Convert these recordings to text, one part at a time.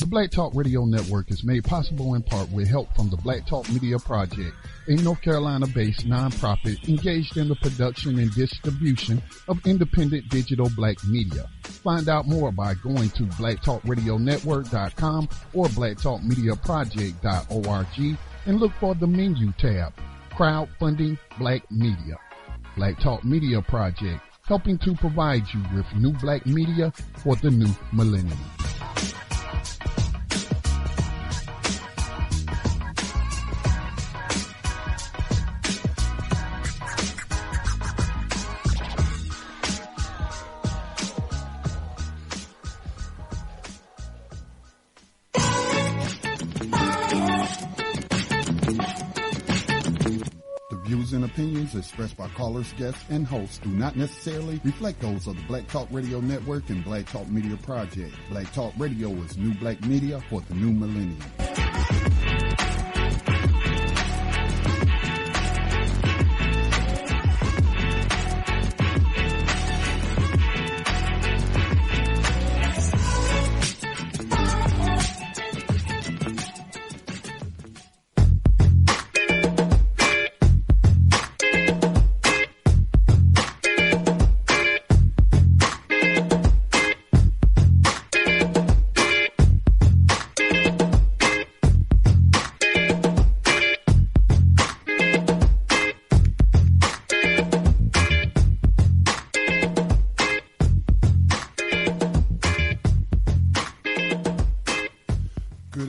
The Black Talk Radio Network is made possible in part with help from the Black Talk Media Project, a North Carolina-based nonprofit engaged in the production and distribution of independent digital black media. Find out more by going to blacktalkradionetwork.com or blacktalkmediaproject.org and look for the menu tab, Crowdfunding Black Media. Black Talk Media Project, helping to provide you with new black media for the new millennium. And opinions expressed by callers, guests, and hosts do not necessarily reflect those of the Black Talk Radio Network and Black Talk Media Project. Black Talk Radio is new black media for the new millennium.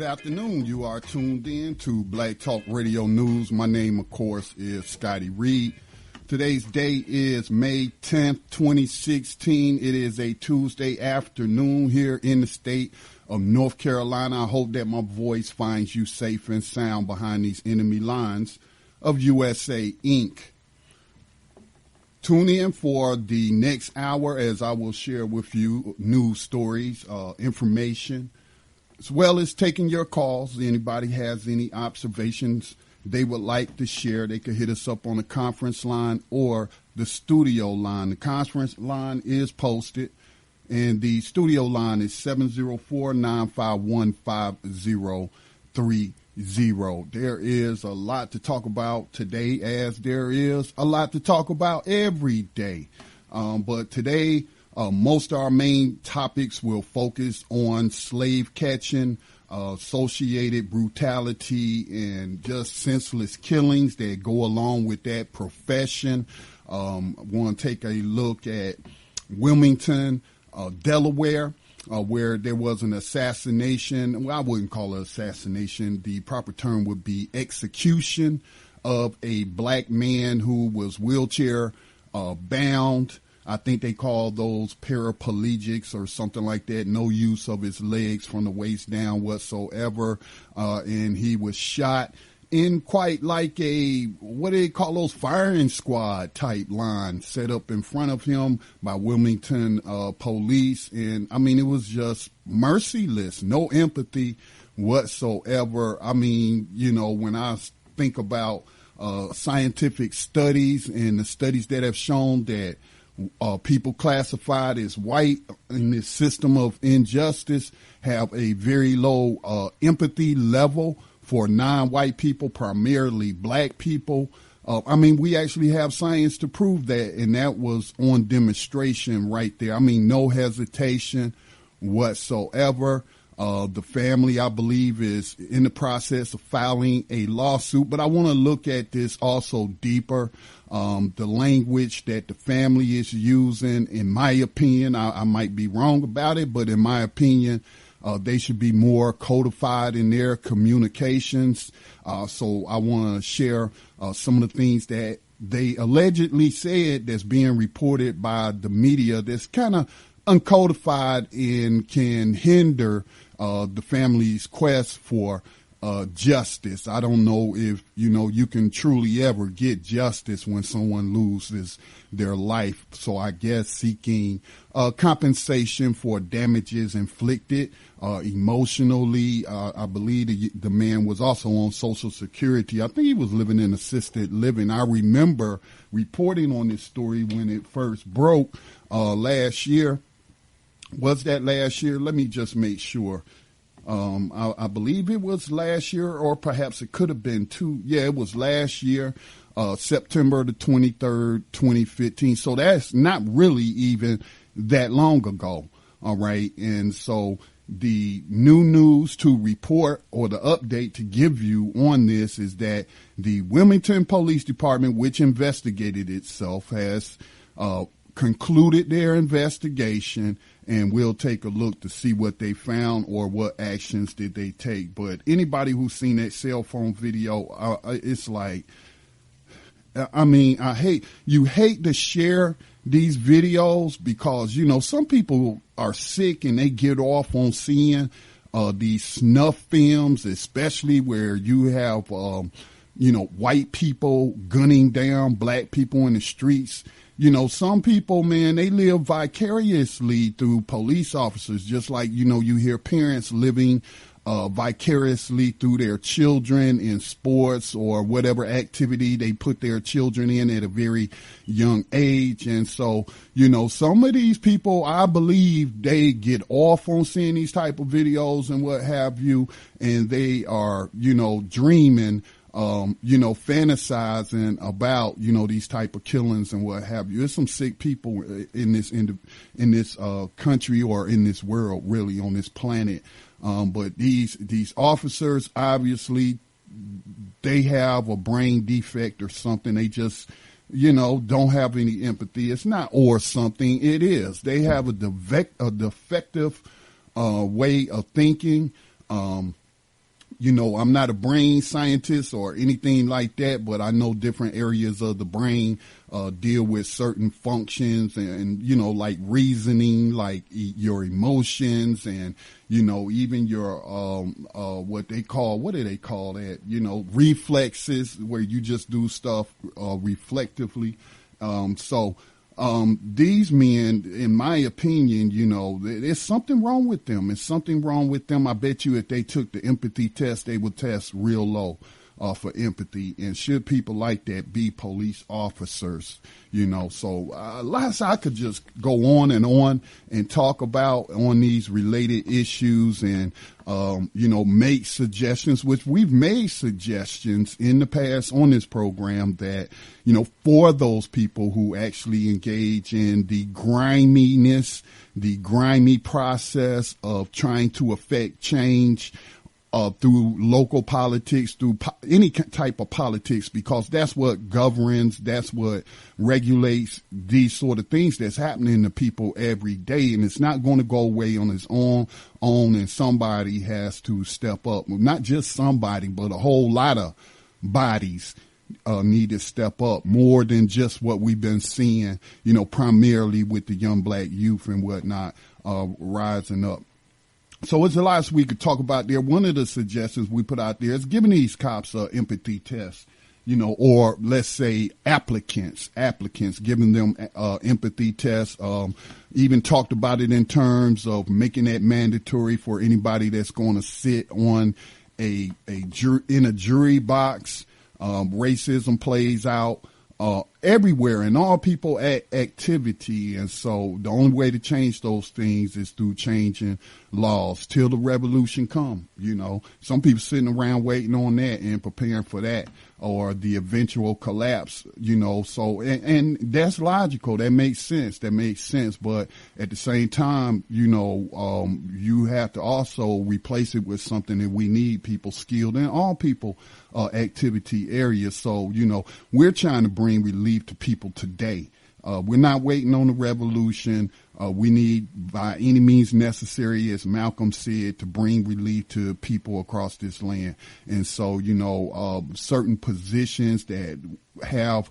Afternoon. You are tuned in to Black Talk Radio News. My name, of course, is Scotty Reed. Today's date is May 10th, 2016. It is a Tuesday afternoon here in the state of North Carolina. I hope that my voice finds you safe and sound behind these enemy lines of USA Inc. Tune in for the next hour as I will share with you news stories, information, as well as taking your calls. Anybody has any observations they would like to share, they could hit us up on the conference line or the studio line. The conference line is posted, and the studio line is 704-951-5030. There is a lot to talk about today, as there is a lot to talk about every day. But today, most of our main topics will focus on slave catching, associated brutality, and just senseless killings that go along with that profession. I want to take a look at Wilmington, Delaware, where there was an assassination. Well, I wouldn't call it assassination. The proper term would be execution of a black man who was wheelchair bound. I think they call those paraplegics or something like that. No use of his legs from the waist down whatsoever. And he was shot in quite like a, what do they call those, firing squad type line set up in front of him by Wilmington police. And I mean, it was just merciless, no empathy whatsoever. I mean, you know, when I think about scientific studies and the studies that have shown that people classified as white in this system of injustice have a very low empathy level for non-white people, primarily black people. I mean, we actually have science to prove that, and that was on demonstration right there. I mean, no hesitation whatsoever. The family, I believe, is in the process of filing a lawsuit, but I want to look at this also deeper. The language that the family is using, in my opinion, I might be wrong about it, but in my opinion, they should be more codified in their communications. So I want to share some of the things that they allegedly said that's being reported by the media that's kind of uncodified and can hinder the family's quest for justice. I don't know if, you know, you can truly ever get justice when someone loses their life. So I guess seeking compensation for damages inflicted emotionally. I believe the man was also on Social Security. I think he was living in assisted living. I remember reporting on this story when it first broke last year. Was that last year? Let me just make sure. I believe it was last year, or perhaps it could have been two. Yeah, it was last year, September the 23rd, 2015. So that's not really even that long ago. All right. And so the new news to report, or the update to give you on this, is that the Wilmington Police Department, which investigated itself, has concluded their investigation, and we'll take a look to see what they found or what actions did they take. But anybody who's seen that cell phone video, it's like, I mean, you hate to share these videos because, you know, some people are sick and they get off on seeing these snuff films, especially where you have, you know, white people gunning down black people in the streets. You know, some people, man, they live vicariously through police officers, just like, you know, you hear parents living vicariously through their children in sports or whatever activity they put their children in at a very young age. And so, you know, some of these people, I believe they get off on seeing these type of videos and what have you, and they are, you know, dreaming, you know, fantasizing about, you know, these type of killings and what have you. There's some sick people in this country, or in this world, really, on this planet. But these officers, obviously, they have a brain defect or something. They just, you know, don't have any empathy. It's not or something. It is. They have a defective way of thinking. You know, I'm not a brain scientist or anything like that, but I know different areas of the brain deal with certain functions and, you know, like reasoning, like your emotions, and, you know, even your, what do they call that? You know, reflexes, where you just do stuff reflectively. These men, in my opinion, you know, there's something wrong with them. There's something wrong with them. I bet you if they took the empathy test, they would test real low for empathy. And should people like that be police officers? You know, so lots I could just go on and talk about on these related issues, and you know, make suggestions, which we've made suggestions in the past on this program, that, you know, for those people who actually engage in the griminess, the grimy process of trying to affect change through local politics, through any type of politics, because that's what governs, that's what regulates these sort of things that's happening to people every day. And it's not going to go away on its own, and somebody has to step up. Not just somebody, but a whole lot of bodies need to step up, more than just what we've been seeing, you know, primarily with the young black youth and whatnot rising up. So it's a lot we could talk about there. One of the suggestions we put out there is giving these cops empathy tests, you know, or let's say applicants, giving them empathy tests. Even talked about it in terms of making that mandatory for anybody that's going to sit on in a jury box. Racism plays out everywhere in all people activity. And so the only way to change those things is through changing laws till the revolution come. You know, some people sitting around waiting on that and preparing for that, or the eventual collapse, you know. So, and that's logical. That makes sense. But at the same time, you know, you have to also replace it with something that we need people skilled in all people activity areas. So, you know, we're trying to bring relief to people today. We're not waiting on the revolution. We need, by any means necessary, as Malcolm said, to bring relief to people across this land. And so, you know, certain positions that have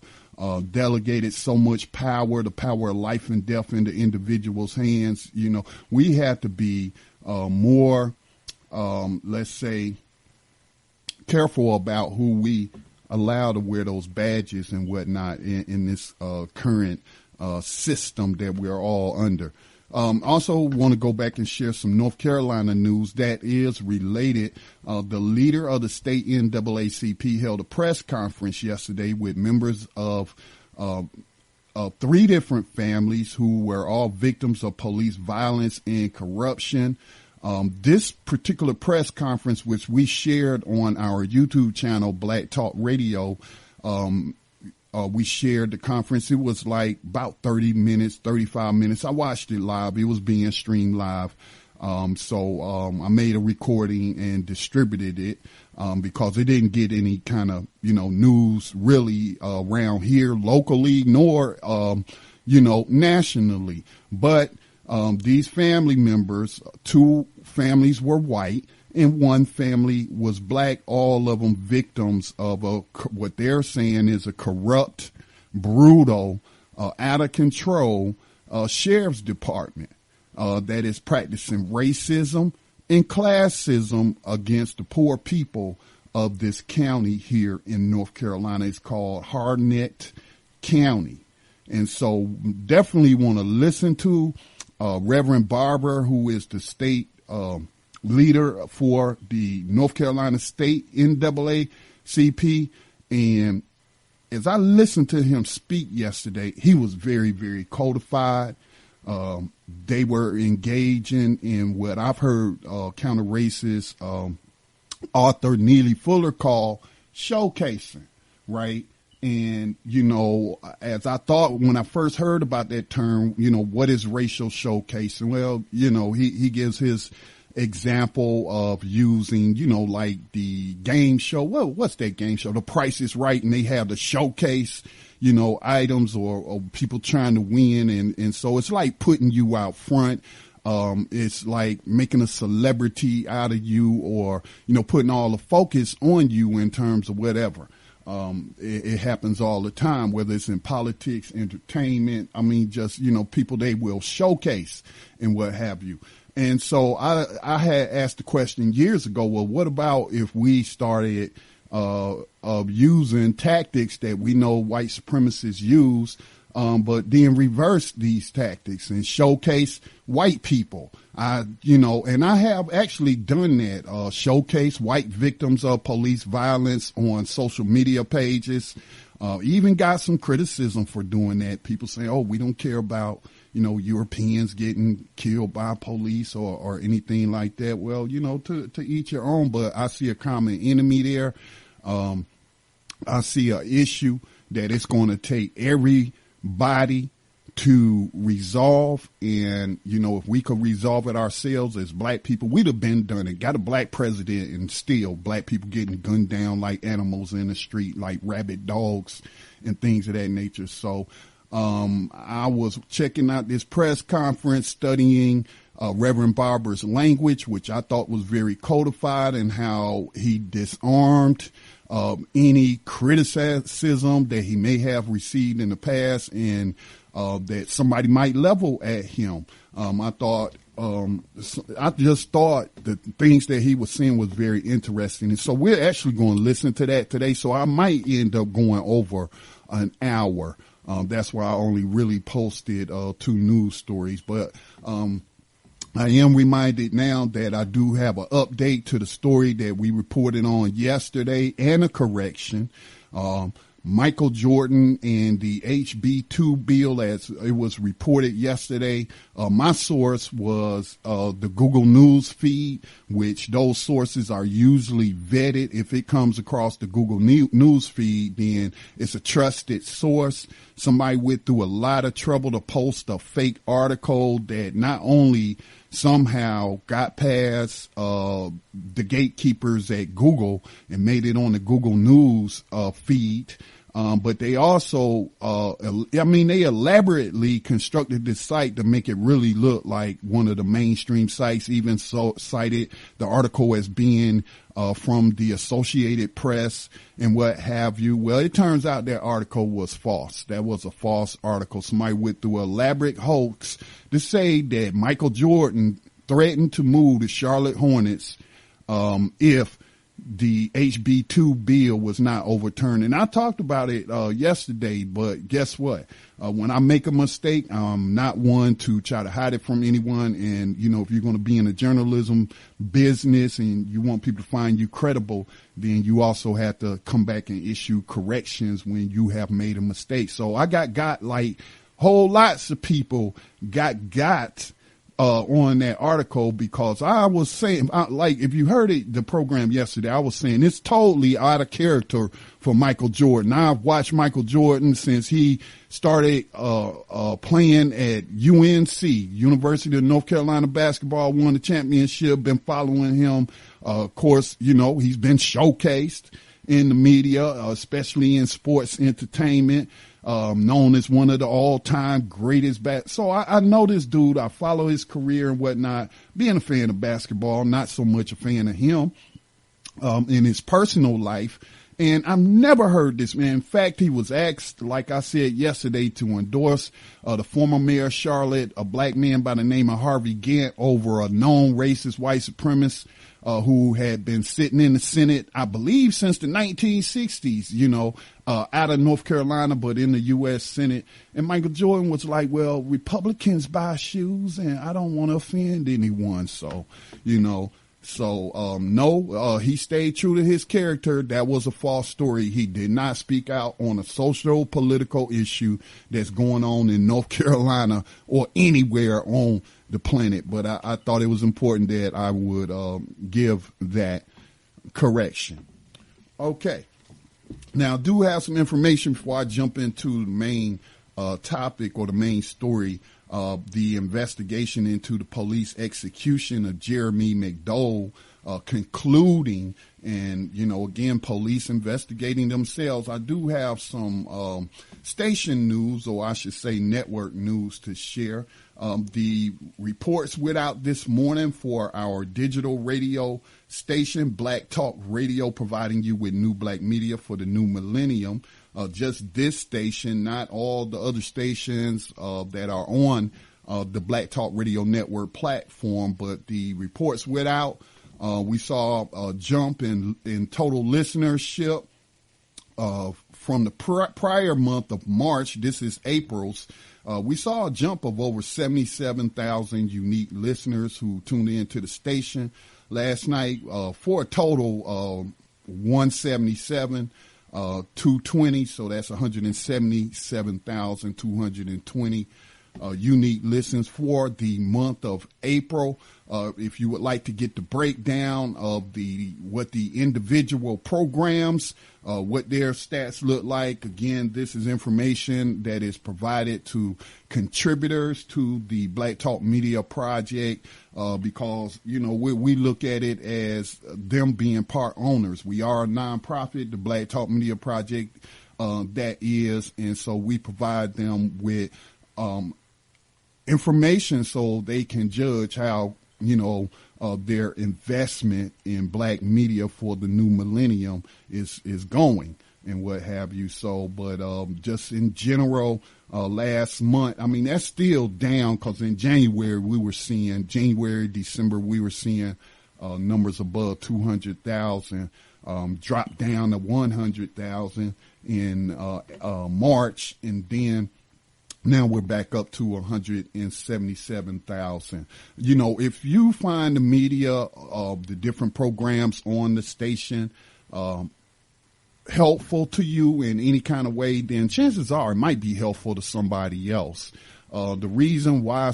delegated so much power, the power of life and death, into individuals' hands, you know, we have to be more, let's say, careful about who we allow to wear those badges and whatnot in this current system that we're all under. Also want to go back and share some North Carolina news that is related. The leader of the state NAACP held a press conference yesterday with members of 3 different families who were all victims of police violence and corruption. This particular press conference, which we shared on our YouTube channel, Black Talk Radio, we shared the conference. It was like about 30 minutes, 35 minutes. I watched it live. It was being streamed live. So I made a recording and distributed it, because it didn't get any kind of, news really, around here locally, nor, nationally. But, these family members, 2 families were white and 1 family was black, all of them victims of what they're saying is a corrupt, brutal, out of control, sheriff's department. That is practicing racism and classism against the poor people of this county here in North Carolina. It's called Harnett County. And so definitely want to listen to Reverend Barber, who is the state leader for the North Carolina State NAACP. And as I listened to him speak yesterday, he was very, very codified. They were engaging in what I've heard counter-racist author Neely Fuller call showcasing, right? And, as I thought when I first heard about that term, what is racial showcasing? Well, he gives his example of using, like the game show. Well, what's that game show? The Price is Right, and they have the showcase, items or people trying to win. And so it's like putting you out front. It's like making a celebrity out of you, or, putting all the focus on you in terms of whatever. It happens all the time, whether it's in politics, entertainment. I mean, just, people they will showcase and what have you. And so I had asked the question years ago, well, what about if we started of using tactics that we know white supremacists use, but then reverse these tactics and showcase white people. And I have actually done that, showcase white victims of police violence on social media pages. Even got some criticism for doing that. People say, oh, we don't care about, Europeans getting killed by police or anything like that. Well, to each your own, but I see a common enemy there. I see an issue that it's going to take everybody to resolve. And, if we could resolve it ourselves as black people, we'd have been done it. Got a black president and still black people getting gunned down like animals in the street, like rabid dogs and things of that nature. So, I was checking out this press conference, studying, Reverend Barber's language, which I thought was very codified, and how he disarmed any criticism that he may have received in the past, and that somebody might level at him. I just thought the things that he was saying was very interesting. And so we're actually going to listen to that today. So I might end up going over an hour. That's why I only really posted 2 news stories. But I am reminded now that I do have an update to the story that we reported on yesterday, and a correction. Michael Jordan and the HB2 bill, as it was reported yesterday. My source was the Google News feed, which those sources are usually vetted. If it comes across the Google News feed, then it's a trusted source. Somebody went through a lot of trouble to post a fake article that not only somehow got past the gatekeepers at Google and made it on the Google News feed, but they also, they elaborately constructed this site to make it really look like one of the mainstream sites, even so cited the article as being from the Associated Press and what have you. Well, it turns out that article was false. That was a false article. Somebody went through an elaborate hoax to say that Michael Jordan threatened to move the Charlotte Hornets if the HB2 bill was not overturned. And I talked about it yesterday, but guess what? When I make a mistake, I'm not one to try to hide it from anyone. And, if you're going to be in the journalism business and you want people to find you credible, then you also have to come back and issue corrections when you have made a mistake. So I got like whole lots of people got on that article, because I was saying, like, if you heard the program yesterday, I was saying it's totally out of character for Michael Jordan. I've watched Michael Jordan since he started playing at UNC, University of North Carolina basketball, won the championship, been following him. Of course, he's been showcased in the media, especially in sports entertainment. Known as one of the all-time greatest So I know this dude. I follow his career and whatnot. Being a fan of basketball, not so much a fan of him in his personal life. And I've never heard this man. In fact, he was asked, like I said yesterday, to endorse the former mayor of Charlotte, a black man by the name of Harvey Gantt, over a known racist white supremacist who had been sitting in the Senate, I believe, since the 1960s, out of North Carolina, but in the U.S. Senate. And Michael Jordan was like, well, Republicans buy shoes and I don't want to offend anyone. So, no, he stayed true to his character. That was a false story. He did not speak out on a social political issue that's going on in North Carolina or anywhere on the planet. But I thought it was important that I would give that correction. Okay. Now, I do have some information before I jump into the main topic or the main story. The investigation into the police execution of Jeremy McDole concluding, and, again, police investigating themselves. I do have some station news, or I should say network news, to share. The reports went out this morning for our digital radio station, Black Talk Radio, providing you with new black media for the new millennium. Just this station, not all the other stations that are on the Black Talk Radio Network platform, but the reports went out. We saw a jump in total listenership from the prior month of March. This is April's. We saw a jump of over 77,000 unique listeners who tuned into the station last night for a total 177. 220, so that's 177,220 unique listens for the month of April. If you would like to get the breakdown of what the individual programs, what their stats look like, again, this is information that is provided to contributors to the Black Talk Media Project, because, we look at it as them being part owners. We are a nonprofit, the Black Talk Media Project, that is, and so we provide them with information so they can judge how, their investment in black media for the new millennium is going and what have you. So, but just in general, last month, that's still down, because in January, December, we were seeing numbers above 200,000, drop down to 100,000 in March, and then now we're back up to 177,000. If you find the media of the different programs on the station helpful to you in any kind of way, then chances are it might be helpful to somebody else. The reason why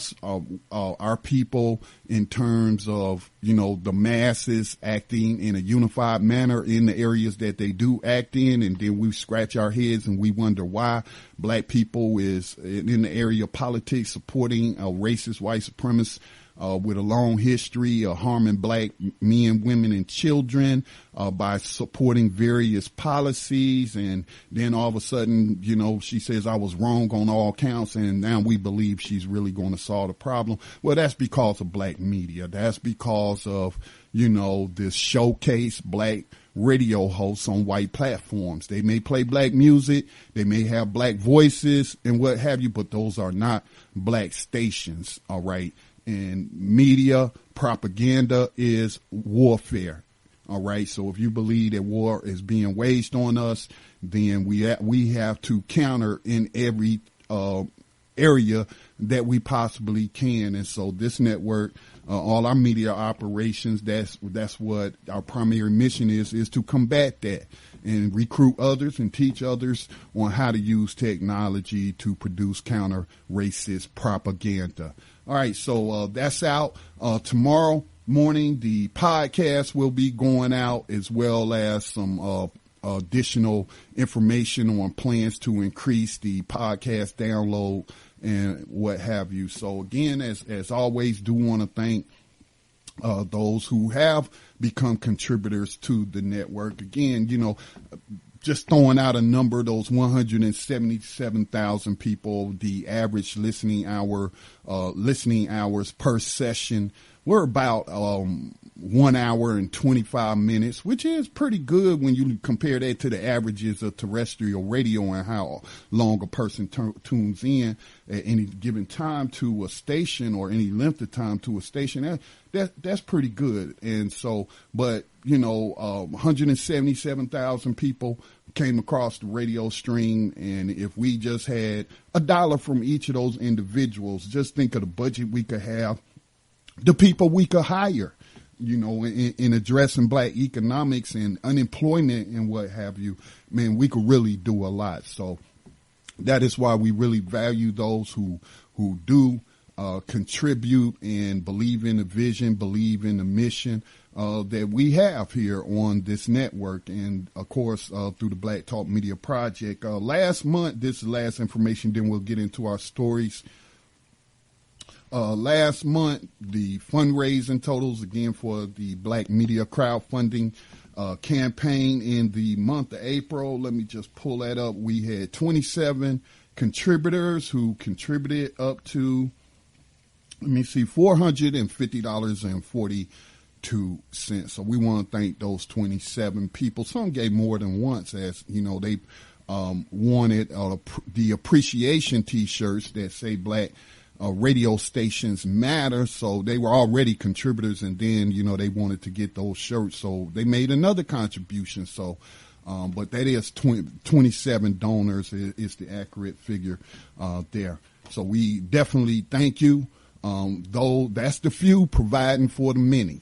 our people, in terms of, the masses acting in a unified manner in the areas that they do act in, and then we scratch our heads and we wonder why black people is in the area of politics supporting a racist white supremacist with a long history of harming black men, women, and children by supporting various policies. And then all of a sudden, she says I was wrong on all counts, and now we believe she's really going to solve the problem. Well, that's because of black media. That's because of, this showcase black radio hosts on white platforms. They may play black music, they may have black voices and what have you, but those are not black stations, all right? And media propaganda is warfare. All right. So if you believe that war is being waged on us, then we have to counter in every area that we possibly can. And so this network, all our media operations, that's what our primary mission is to combat that and recruit others and teach others on how to use technology to produce counter-racist propaganda. All right, so that's out. Tomorrow morning, the podcast will be going out, as well as some additional information on plans to increase the podcast download and what have you. So again, as always, do want to thank those who have become contributors to the network. Again, just throwing out a number, those 177,000 people, the average listening hours per session, we're about 1 hour and 25 minutes, which is pretty good when you compare that to the averages of terrestrial radio and how long a person tunes in at any given time to a station, or any length of time to a station. That's pretty good. And so, but 177,000 people came across the radio stream, and if we just had $1 from each of those individuals, just think of the budget we could have, the people we could hire, in addressing black economics and unemployment and what have you. Man, we could really do a lot. So that is why we really value those who do contribute and believe in the vision, believe in the mission that we have here on this network, and of course through the Black Talk Media Project. Last month, this is the last information, then we'll get into our stories. Last month, the fundraising totals, again, for the Black Media Crowdfunding campaign in the month of April, let me just pull that up. We had 27 contributors who contributed up to, $450.42. So we want to thank those 27 people. Some gave more than once, as they wanted the appreciation T-shirts that say Black radio stations matter. So they were already contributors, and then they wanted to get those shirts, so they made another contribution. So but that is 27 donors is the accurate figure there. So we definitely thank you, though that's the few providing for the many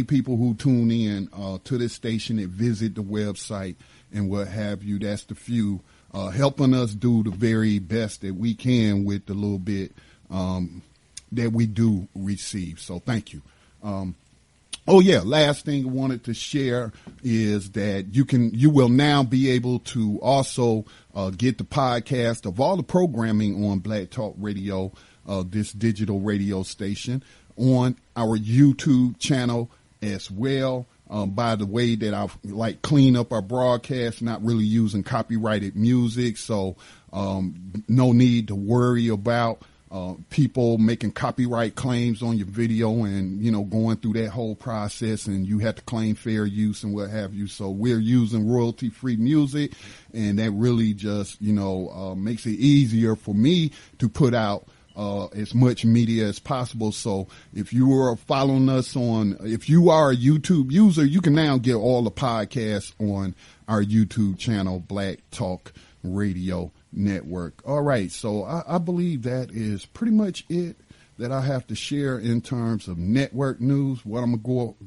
people who tune in to this station and visit the website and what have you. That's the few helping us do the very best that we can with the little bit that we do receive. So thank you. Last thing I wanted to share is that you will now be able to also get the podcast of all the programming on Black Talk Radio, this digital radio station, on our YouTube channel as well. By the way, that I've clean up our broadcast, not really using copyrighted music. So, no need to worry about people making copyright claims on your video and, going through that whole process, and you have to claim fair use and what have you. So we're using royalty-free music, and that really just, makes it easier for me to put out as much media as possible. So if you are following us if you are a YouTube user, you can now get all the podcasts on our YouTube channel, Black Talk Radio Network. All right. So I believe that is pretty much it that I have to share in terms of network news. What I'm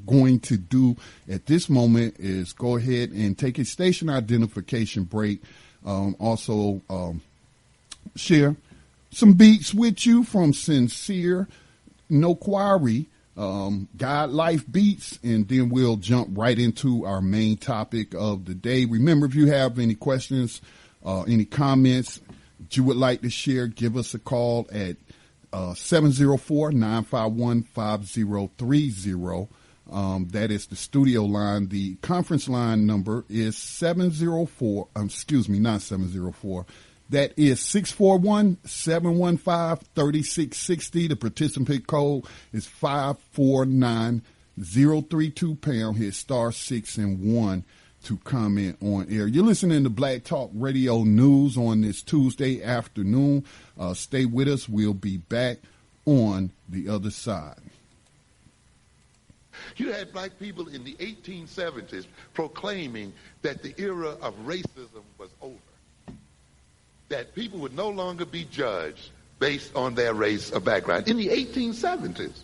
going to do at this moment is go ahead and take a station identification break. Also share some beats with you from Sincere No Quarry, God Life Beats, and then we'll jump right into our main topic of the day. Remember, if you have any questions, any comments that you would like to share, give us a call at 704-951-5030. That is the studio line. The conference line number is 704. That is 641-715-3660. The participant code is 549032 pound. Hit *6 and 1 to comment on air. You're listening to Black Talk Radio News on this Tuesday afternoon. Stay with us. We'll be back on the other side. You had black people in the 1870s proclaiming that the era of racism was over, that people would no longer be judged based on their race or background in the 1870s.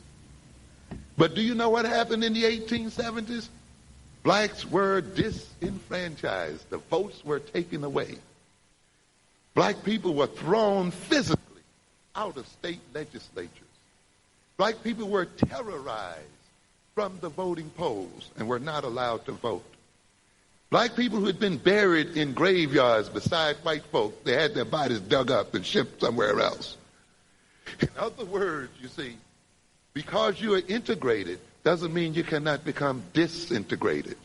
But do you know what happened in the 1870s? Blacks were disenfranchised. The votes were taken away. Black people were thrown physically out of state legislatures. Black people were terrorized from the voting polls and were not allowed to vote. Black people who had been buried in graveyards beside white folk, they had their bodies dug up and shipped somewhere else. In other words, you see, because you are integrated doesn't mean you cannot become disintegrated.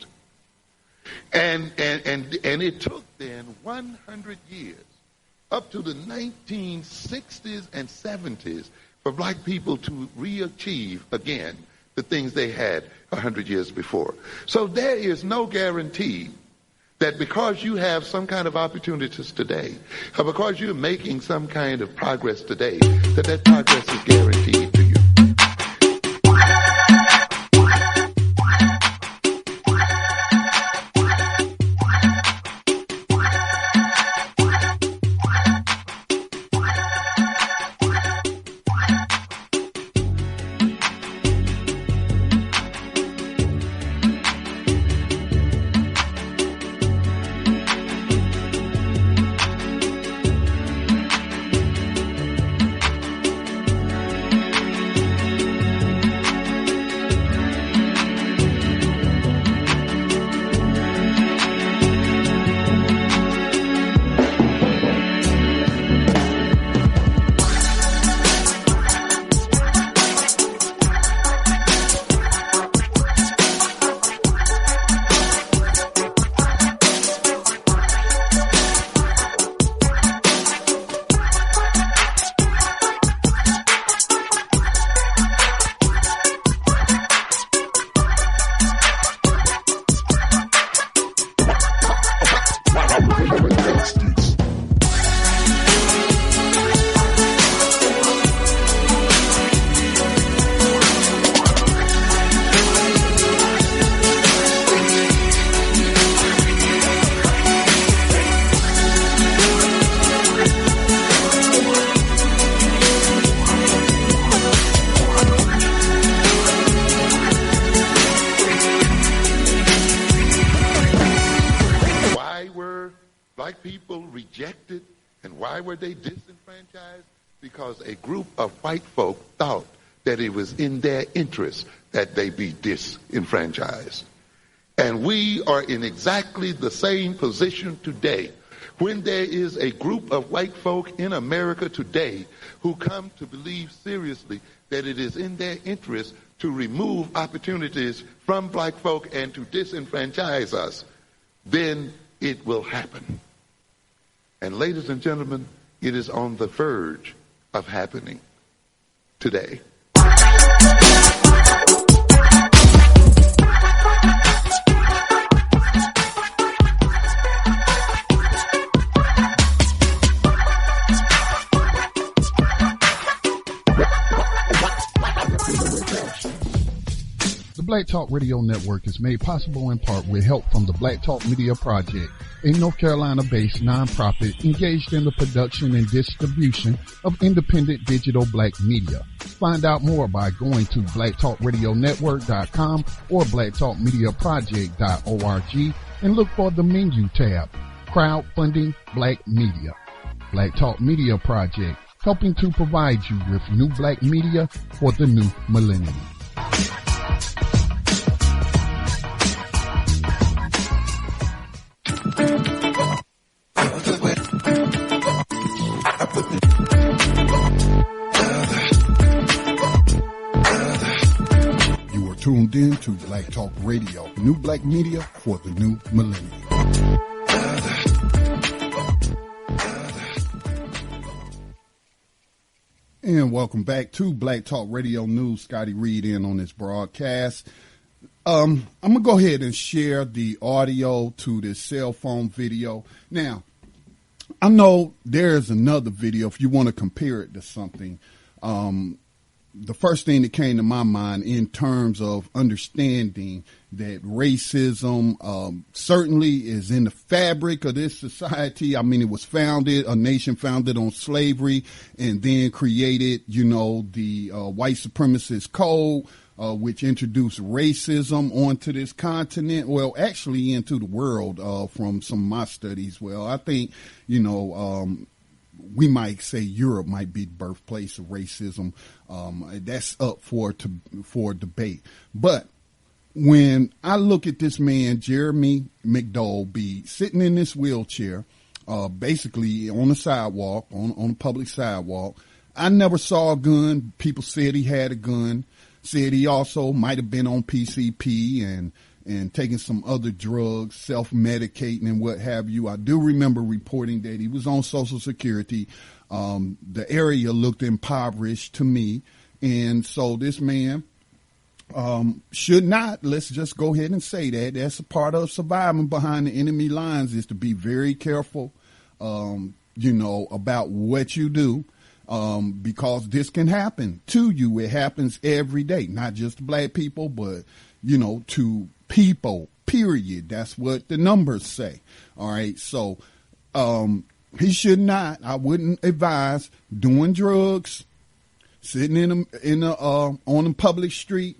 And it took then 100 years, up to the 1960s and 70s, for black people to re-achieve again the things they had 100 years before. So there is no guarantee that because you have some kind of opportunities today, or because you're making some kind of progress today, that progress is guaranteed to you. They disenfranchised because a group of white folk thought that it was in their interest that they be disenfranchised. And we are in exactly the same position today when there is a group of white folk in America today who come to believe seriously that it is in their interest to remove opportunities from black folk and to disenfranchise us. Then it will happen. And ladies and gentlemen, it is on the verge of happening today. The Black Talk Radio Network is made possible in part with help from the Black Talk Media Project, a North Carolina-based nonprofit engaged in the production and distribution of independent digital black media. Find out more by going to blacktalkradionetwork.com or blacktalkmediaproject.org and look for the menu tab, Crowdfunding Black Media. Black Talk Media Project, helping to provide you with new black media for the new millennium. You are tuned in to Black Talk Radio, new black media for the new millennium. And welcome back to Black Talk Radio News. Scotty Reed in on this broadcast. I'm going to go ahead and share the audio to this cell phone video. Now, I know there's another video if you want to compare it to something. the first thing that came to my mind in terms of understanding that racism certainly is in the fabric of this society. I mean, it was a nation founded on slavery, and then created, the white supremacist code, which introduced racism onto this continent. Well, actually into the world, from some of my studies. Well, I think, we might say Europe might be the birthplace of racism. That's up for debate. But when I look at this man, Jeremy McDole, be sitting in this wheelchair, basically on the sidewalk, on a public sidewalk, I never saw a gun. People said he had a gun, said he also might have been on PCP and taking some other drugs, self-medicating and what have you. I do remember reporting that he was on Social Security. The area looked impoverished to me. And so this man should not, let's just go ahead and say that. That's a part of surviving behind the enemy lines, is to be very careful, about what you do. Because this can happen to you. It happens every day, not just to black people, but, to people, period. That's what the numbers say. All right. So, he should not, I wouldn't advise doing drugs, sitting on a public street,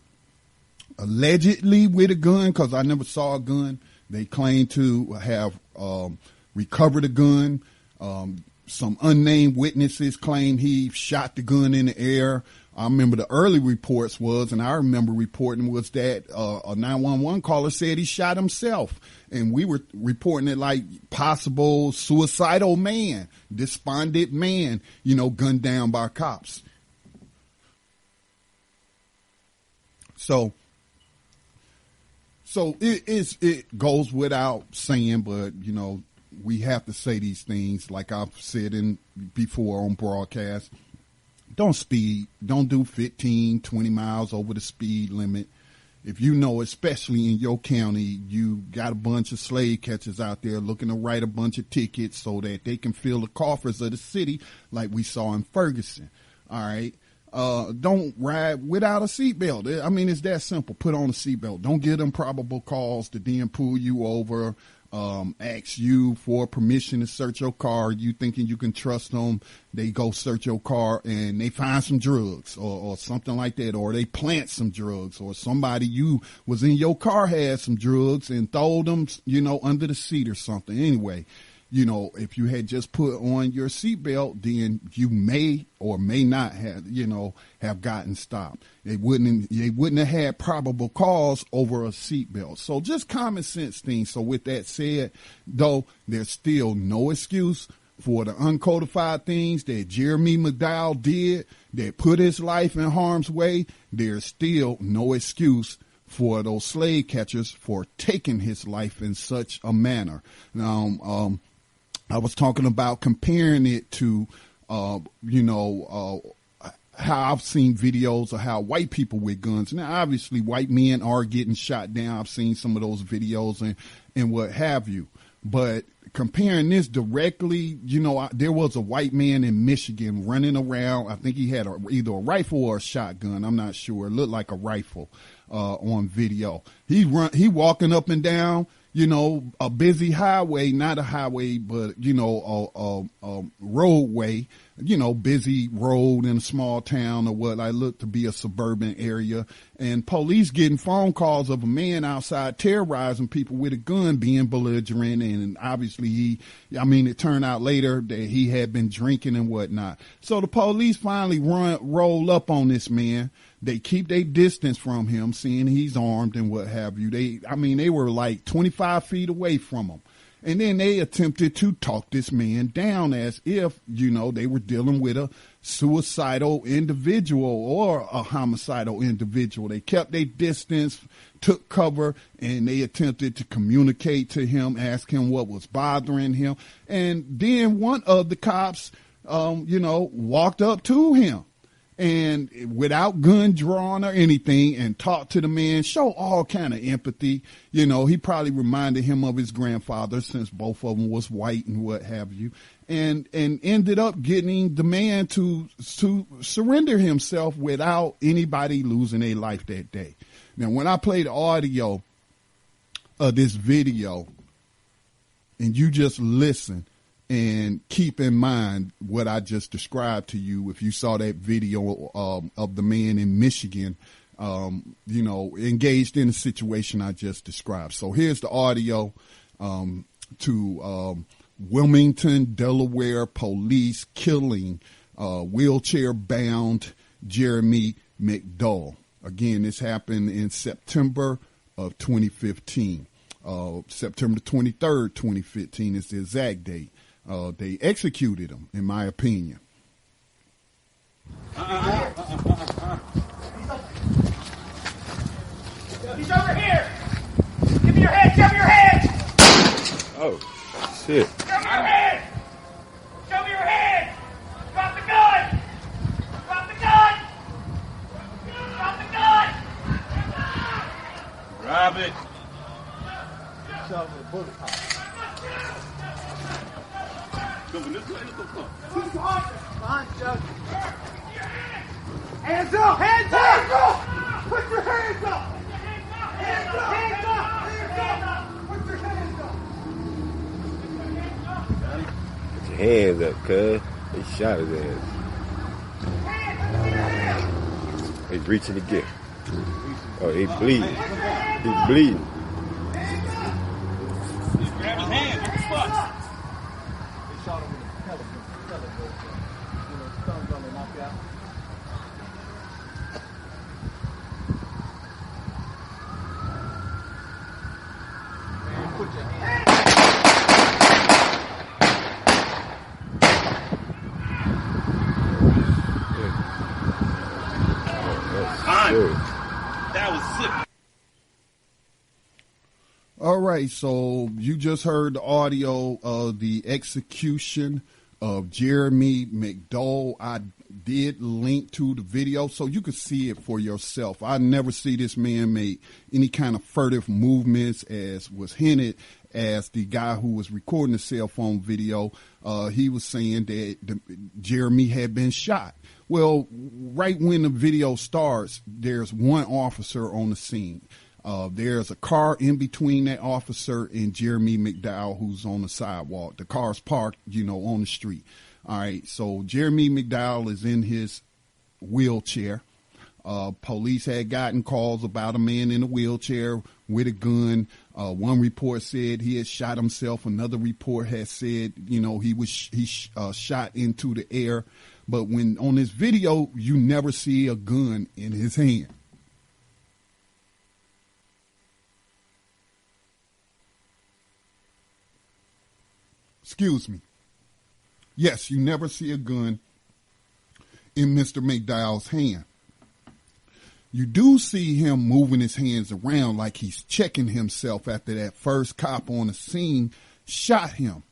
allegedly with a gun, cause I never saw a gun. They claim to have, recovered a gun. Some unnamed witnesses claim he shot the gun in the air. I remember the early reports and I remember reporting was that a 911 caller said he shot himself. And we were reporting it like possible suicidal man, despondent man, gunned down by cops. So it goes without saying, but, we have to say these things, like I've said before on broadcast. Don't speed. Don't do 15, 20 miles over the speed limit. If especially in your county, you got a bunch of slave catchers out there looking to write a bunch of tickets so that they can fill the coffers of the city like we saw in Ferguson. All right. Don't ride without a seatbelt. I mean, it's that simple. Put on a seatbelt. Don't get them probable cause to then pull you over, ask you for permission to search your car. You thinking you can trust them. They go search your car and they find some drugs or something like that, or they plant some drugs, or somebody you was in your car had some drugs and throw them, under the seat or something. Anyway, if you had just put on your seatbelt, then you may or may not have, have gotten stopped. They wouldn't have had probable cause over a seatbelt. So just common sense things. So with that said, though, there's still no excuse for the uncodified things that Jeremy McDowell did that put his life in harm's way. There's still no excuse for those slave catchers for taking his life in such a manner. Now, I was talking about comparing it to, how I've seen videos of how white people with guns. Now, obviously, white men are getting shot down. I've seen some of those videos and what have you. But comparing this directly, there was a white man in Michigan running around. I think he had either a rifle or a shotgun. I'm not sure. It looked like a rifle on video. He walking up and down, a busy highway, not a highway, but, a roadway, busy road in a small town or what I look to be a suburban area, and police getting phone calls of a man outside terrorizing people with a gun, being belligerent. And obviously it turned out later that he had been drinking and whatnot. So the police finally roll up on this man. They keep their distance from him, seeing he's armed and what have you. They were like 25 feet away from him. And then they attempted to talk this man down as if, they were dealing with a suicidal individual or a homicidal individual. They kept their distance, took cover, and they attempted to communicate to him, ask him what was bothering him. And then one of the cops, walked up to him and without gun drawn or anything, and talk to the man, show all kind of empathy. You know, he probably reminded him of his grandfather, since both of them was white and what have you, and ended up getting the man to surrender himself without anybody losing their life that day. Now, when I play the audio of this video, and you just listen and keep in mind what I just described to you, if you saw that video of the man in Michigan, you know, engaged in the situation I just described. So here's the audio to Wilmington, Delaware police killing wheelchair-bound Jeremy McDole. Again, this happened in September of 2015. September 23rd, 2015 is the exact date. They executed him, in my opinion. He's over here! Give me your hand! Show me your hand! Oh, shit. Show me your hand! Show me your hand! Drop the gun! Drop the gun! Drop the gun! Grab it. Hands up! Hands up! Put your hands up! Hands up! Hands up! Hands up! Put your hands up! Put your hands up, cuz. They shot his ass. He's reaching to get. Oh, he's bleeding. He's bleeding. Grab his hand. What the fuck? They shot him with a pellet gun. You know, thumbs on the knockout. Man, put your hand. That was sick. All right, so you just heard the audio of the execution of Jeremy McDole. I did link to the video so you could see it for yourself. I never see this man make any kind of furtive movements, as was hinted as the guy who was recording the cell phone video. He was saying that Jeremy had been shot. Well, right when the video starts, there's one officer on the scene. There's a car in between that officer and Jeremy McDowell, who's on the sidewalk. The car's parked, you know, on the street. All right. So Jeremy McDowell is in his wheelchair. Police had gotten calls about a man in a wheelchair with a gun. One report said he had shot himself. Another report had said, you know, he shot into the air. But when on this video, you never see a gun in his hand. Excuse me. Yes, you never see a gun in Mr. McDowell's hand. You do see him moving his hands around like he's checking himself after that first cop on the scene shot him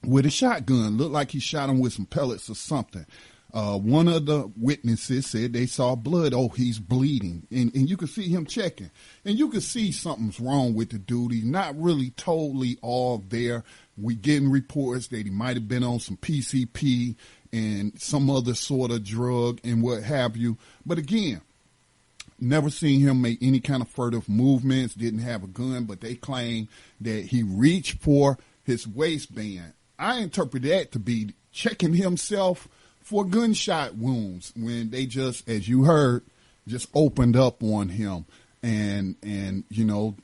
with a shotgun. Looked like he shot him with some pellets or something. One of the witnesses said they saw blood. Oh, he's bleeding. And you can see him checking. And you can see something's wrong with the dude. He's not really totally all there. We getting reports that he might have been on some PCP and some other sort of drug and what have you. But again, never seen him make any kind of furtive movements, didn't have a gun, but they claim that he reached for his waistband. I interpret that to be checking himself for gunshot wounds when they just, as you heard, just opened up on him. And you know,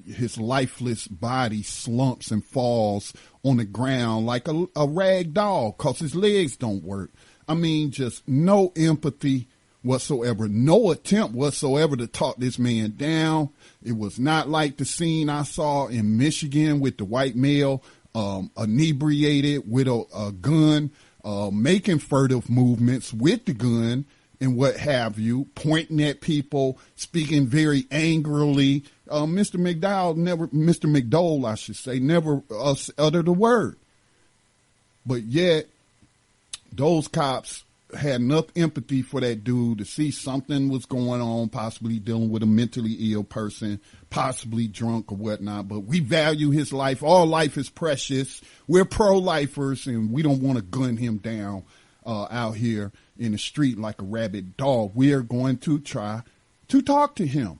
his lifeless body slumps and falls on the ground like a rag doll because his legs don't work. I mean, just no empathy whatsoever, no attempt whatsoever to talk this man down. It was not like the scene I saw in Michigan with the white male inebriated with a gun, making furtive movements with the gun and what have you, pointing at people, speaking very angrily. Mr. McDole, I should say, never uttered a word. But yet, those cops had enough empathy for that dude to see something was going on, possibly dealing with a mentally ill person, possibly drunk or whatnot. But we value his life. All life is precious. We're pro-lifers, and we don't want to gun him down out here in the street like a rabid dog. We are going to try to talk to him.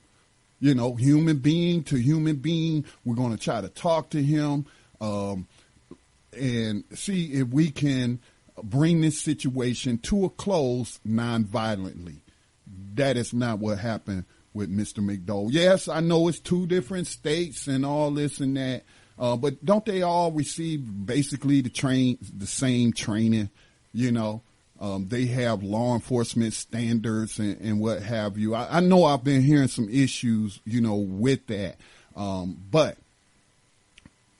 You know, human being to human being. We're going to try to talk to him and see if we can bring this situation to a close non-violently. That is not what happened with Mr. McDole. Yes, I know it's 2 different states and all this and that, but don't they all receive basically the same training? You know, they have law enforcement standards and what have you. I know I've been hearing some issues, you know, with that, but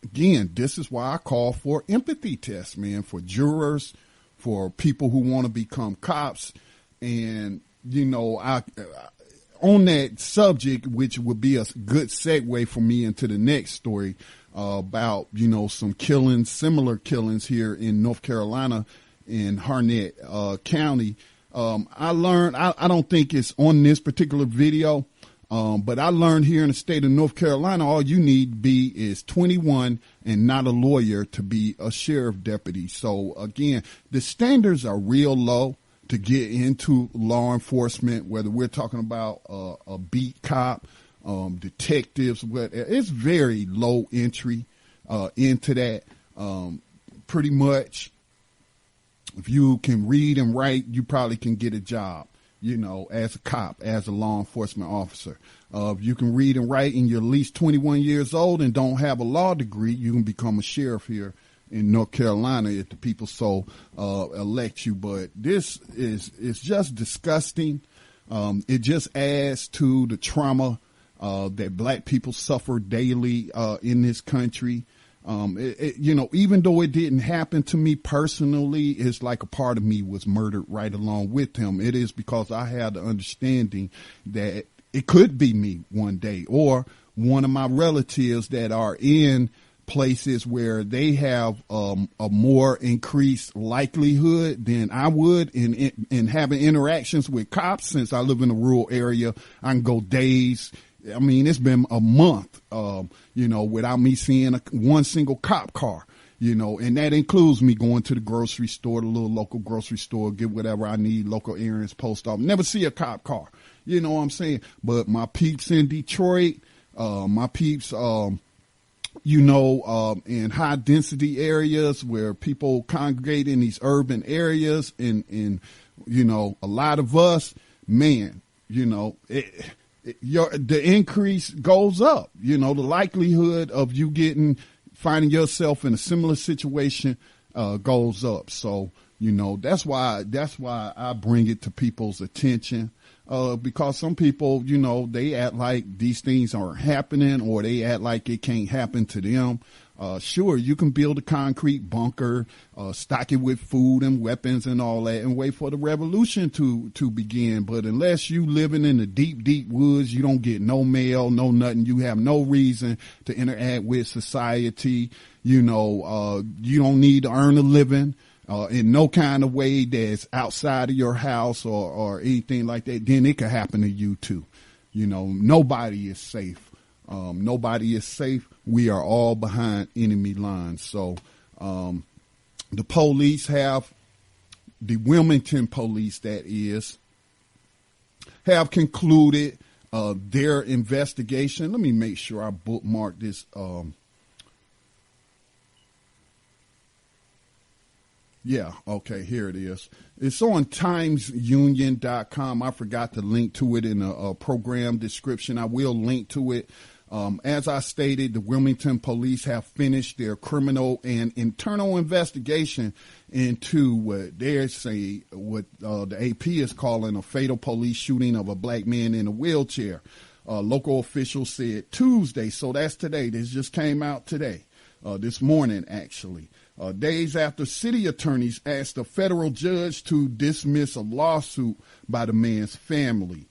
again, this is why I call for empathy tests, man, for jurors, for people who want to become cops. And, you know, on that subject, which would be a good segue for me into the next story about, you know, some killings, similar killings here in North Carolina in Harnett County. I learned, I don't think it's on this particular video, but I learned here in the state of North Carolina, all you need to be is 21 and not a lawyer to be a sheriff deputy. So again, the standards are real low to get into law enforcement, whether we're talking about a beat cop, detectives, it's very low entry into that. Pretty much, if you can read and write, you probably can get a job, you know, as a cop, as a law enforcement officer. If you can read and write and you're at least 21 years old and don't have a law degree, you can become a sheriff here in North Carolina if the people so elect you. But this is just disgusting. It just adds to the trauma that black people suffer daily in this country. You know, even though it didn't happen to me personally, it's like a part of me was murdered right along with him. It is because I had the understanding that it could be me one day, or one of my relatives that are in places where they have a more increased likelihood than I would in having interactions with cops. Since I live in a rural area, I can go days. I mean, it's been a month, you know, without me seeing one single cop car, you know, and that includes me going to the grocery store, the little local grocery store, get whatever I need, local errands, post office, never see a cop car, you know what I'm saying? But my peeps in Detroit, my peeps, you know, in high density areas where people congregate in these urban areas and, you know, a lot of us, man, you know, the increase goes up, you know, the likelihood of you finding yourself in a similar situation, goes up. So, you know, that's why I bring it to people's attention, because some people, you know, they act like these things aren't happening, or they act like it can't happen to them. Sure, you can build a concrete bunker, stock it with food and weapons and all that, and wait for the revolution to begin. But unless you living in the deep, deep woods, you don't get no mail, no nothing. You have no reason to interact with society. You know, you don't need to earn a living in no kind of way that's outside of your house or anything like that. Then it could happen to you too. You know, nobody is safe. Nobody is safe. We are all behind enemy lines. So, the police the Wilmington police, that is, have concluded, their investigation. Let me make sure I bookmark this, yeah, okay, here it is. It's on timesunion.com. I forgot to link to it in a program description. I will link to it. As I stated, the Wilmington police have finished their criminal and internal investigation into what the AP is calling a fatal police shooting of a black man in a wheelchair. Local officials said Tuesday, so that's today. This just came out today, this morning, actually. Days after city attorneys asked a federal judge to dismiss a lawsuit by the man's family.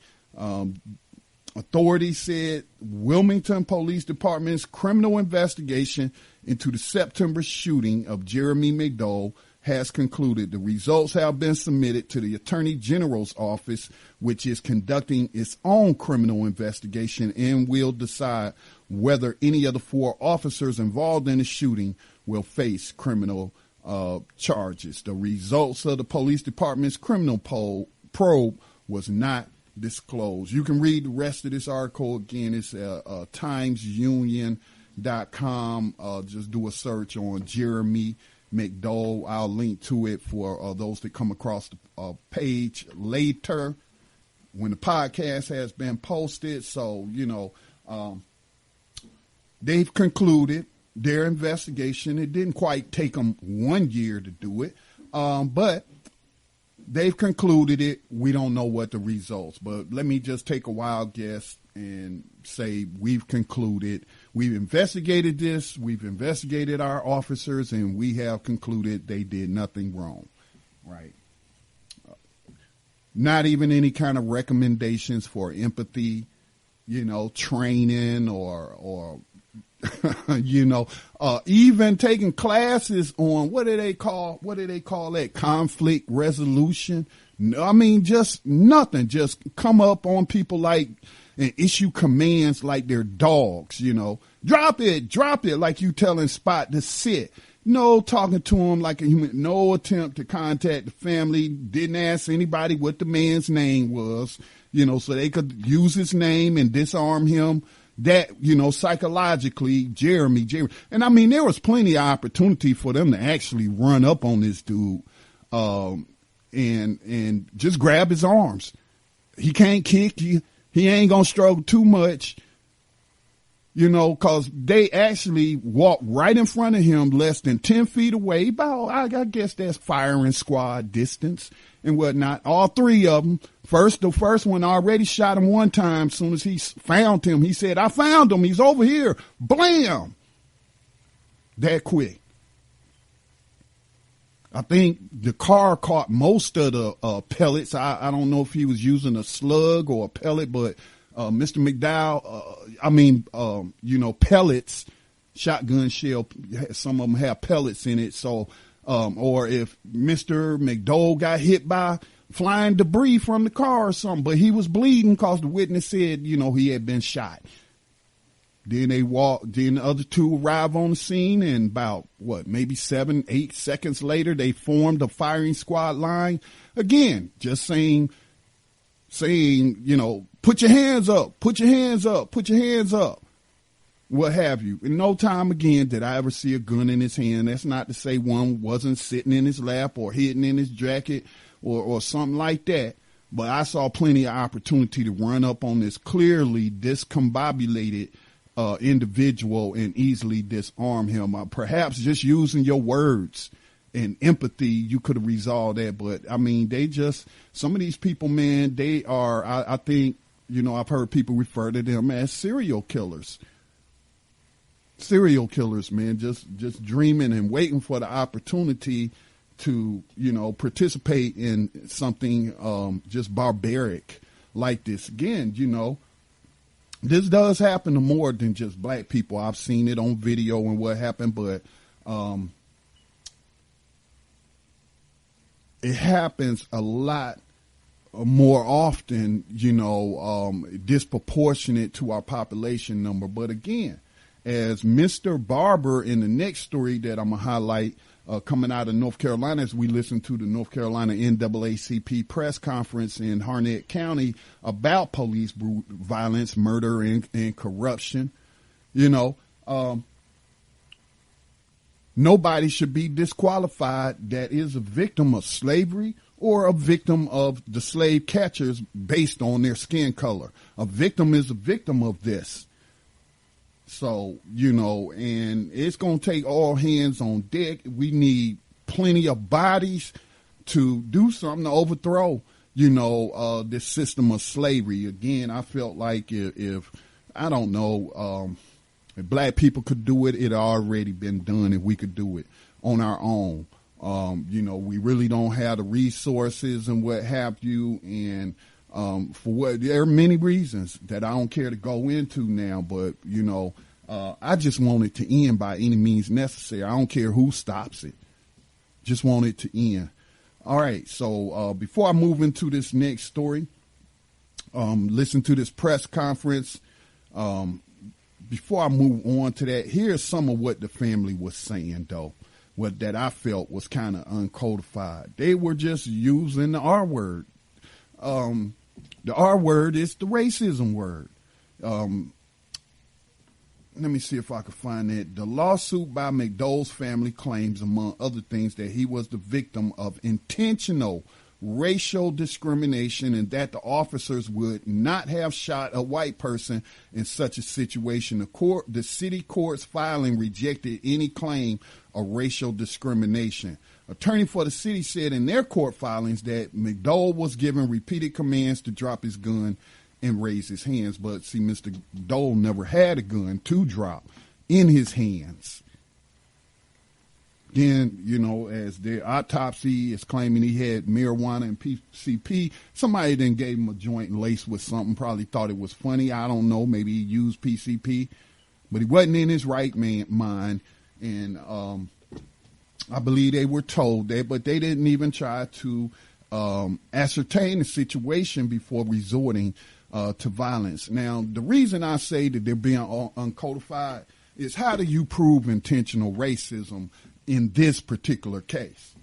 Authorities said Wilmington Police Department's criminal investigation into the September shooting of Jeremy McDole has concluded. The results have been submitted to the Attorney General's office, which is conducting its own criminal investigation and will decide whether any of the 4 officers involved in the shooting will face criminal charges. The results of the police department's criminal probe was not disclosed. You can read the rest of this article again. It's timesunion.com. Just do a search on Jeremy McDole. I'll link to it for those that come across the page later when the podcast has been posted. So, they've concluded their investigation. It didn't quite take them 1 year to do it, but they've concluded it. We don't know what the results, but let me just take a wild guess and say we've concluded. We've investigated this. We've investigated our officers, and we have concluded they did nothing wrong, right? Not even any kind of recommendations for empathy, training or even taking classes on what do they call that? Conflict resolution. I mean, just nothing. Just come up on people and issue commands like they're dogs, drop it like you telling Spot to sit. No talking to him like a human, no attempt to contact the family, didn't ask anybody what the man's name was, so they could use his name and disarm him. That, psychologically, Jeremy. And I mean, there was plenty of opportunity for them to actually run up on this dude, and just grab his arms. He can't kick you. He ain't gonna struggle too much, cause they actually walked right in front of him less than 10 feet away. About, I guess that's firing squad distance and whatnot. All 3 of them. The first one already shot him 1 time. As soon as he found him, he said, "I found him. He's over here." Blam! That quick. I think the car caught most of the pellets. I don't know if he was using a slug or a pellet, but Mr. McDowell, pellets, shotgun shell, some of them have pellets in it. So, or if Mr. McDole got hit by flying debris from the car or something, but he was bleeding because the witness said, he had been shot. Then then the other 2 arrive on the scene, and about, maybe 7-8 seconds later, they formed a firing squad line. Again, just saying, put your hands up, put your hands up, put your hands up, what have you. In no time again did I ever see a gun in his hand. That's not to say one wasn't sitting in his lap or hidden in his jacket or something like that. But I saw plenty of opportunity to run up on this clearly discombobulated individual and easily disarm him. Perhaps just using your words and empathy, you could have resolved that. But I mean, some of these people, man, they are, I think, I've heard people refer to them as serial killers. Serial killers, man, just dreaming and waiting for the opportunity to, participate in something just barbaric like this. Again, this does happen to more than just black people. I've seen it on video and what happened, but it happens a lot more often, disproportionate to our population number. But again, as Mr. Barber in the next story that I'm going to highlight, coming out of North Carolina, as we listen to the North Carolina NAACP press conference in Harnett County about police violence, murder, and corruption. Nobody should be disqualified that is a victim of slavery or a victim of the slave catchers based on their skin color. A victim is a victim of this. So, and it's going to take all hands on deck. We need plenty of bodies to do something to overthrow, this system of slavery. Again, I felt like if I don't know, if black people could do it, it had already been done if we could do it on our own. We really don't have the resources and what have you. And there are many reasons that I don't care to go into now, but, I just want it to end by any means necessary. I don't care who stops it. Just want it to end. All right, so before I move into this next story, listen to this press conference. Before I move on to that, here's some of what the family was saying, though, what that I felt was kind of uncodified. They were just using the R word. The R word is the racism word. Let me see if I can find it. The lawsuit by McDole's family claims, among other things, that he was the victim of intentional racial discrimination and that the officers would not have shot a white person in such a situation. The city court's filing rejected any claim of racial discrimination. Attorney for the city said in their court filings that McDole was given repeated commands to drop his gun and raise his hands. But see, Mr. Dole never had a gun to drop in his hands. Then, you know, as their autopsy is claiming he had marijuana and PCP, somebody then gave him a joint laced with something, probably thought it was funny. I don't know. Maybe he used PCP, but he wasn't in his right mind. And I believe they were told that, but they didn't even try to ascertain the situation before resorting to violence. Now, the reason I say that they're being uncodified is, how do you prove intentional racism in this particular case?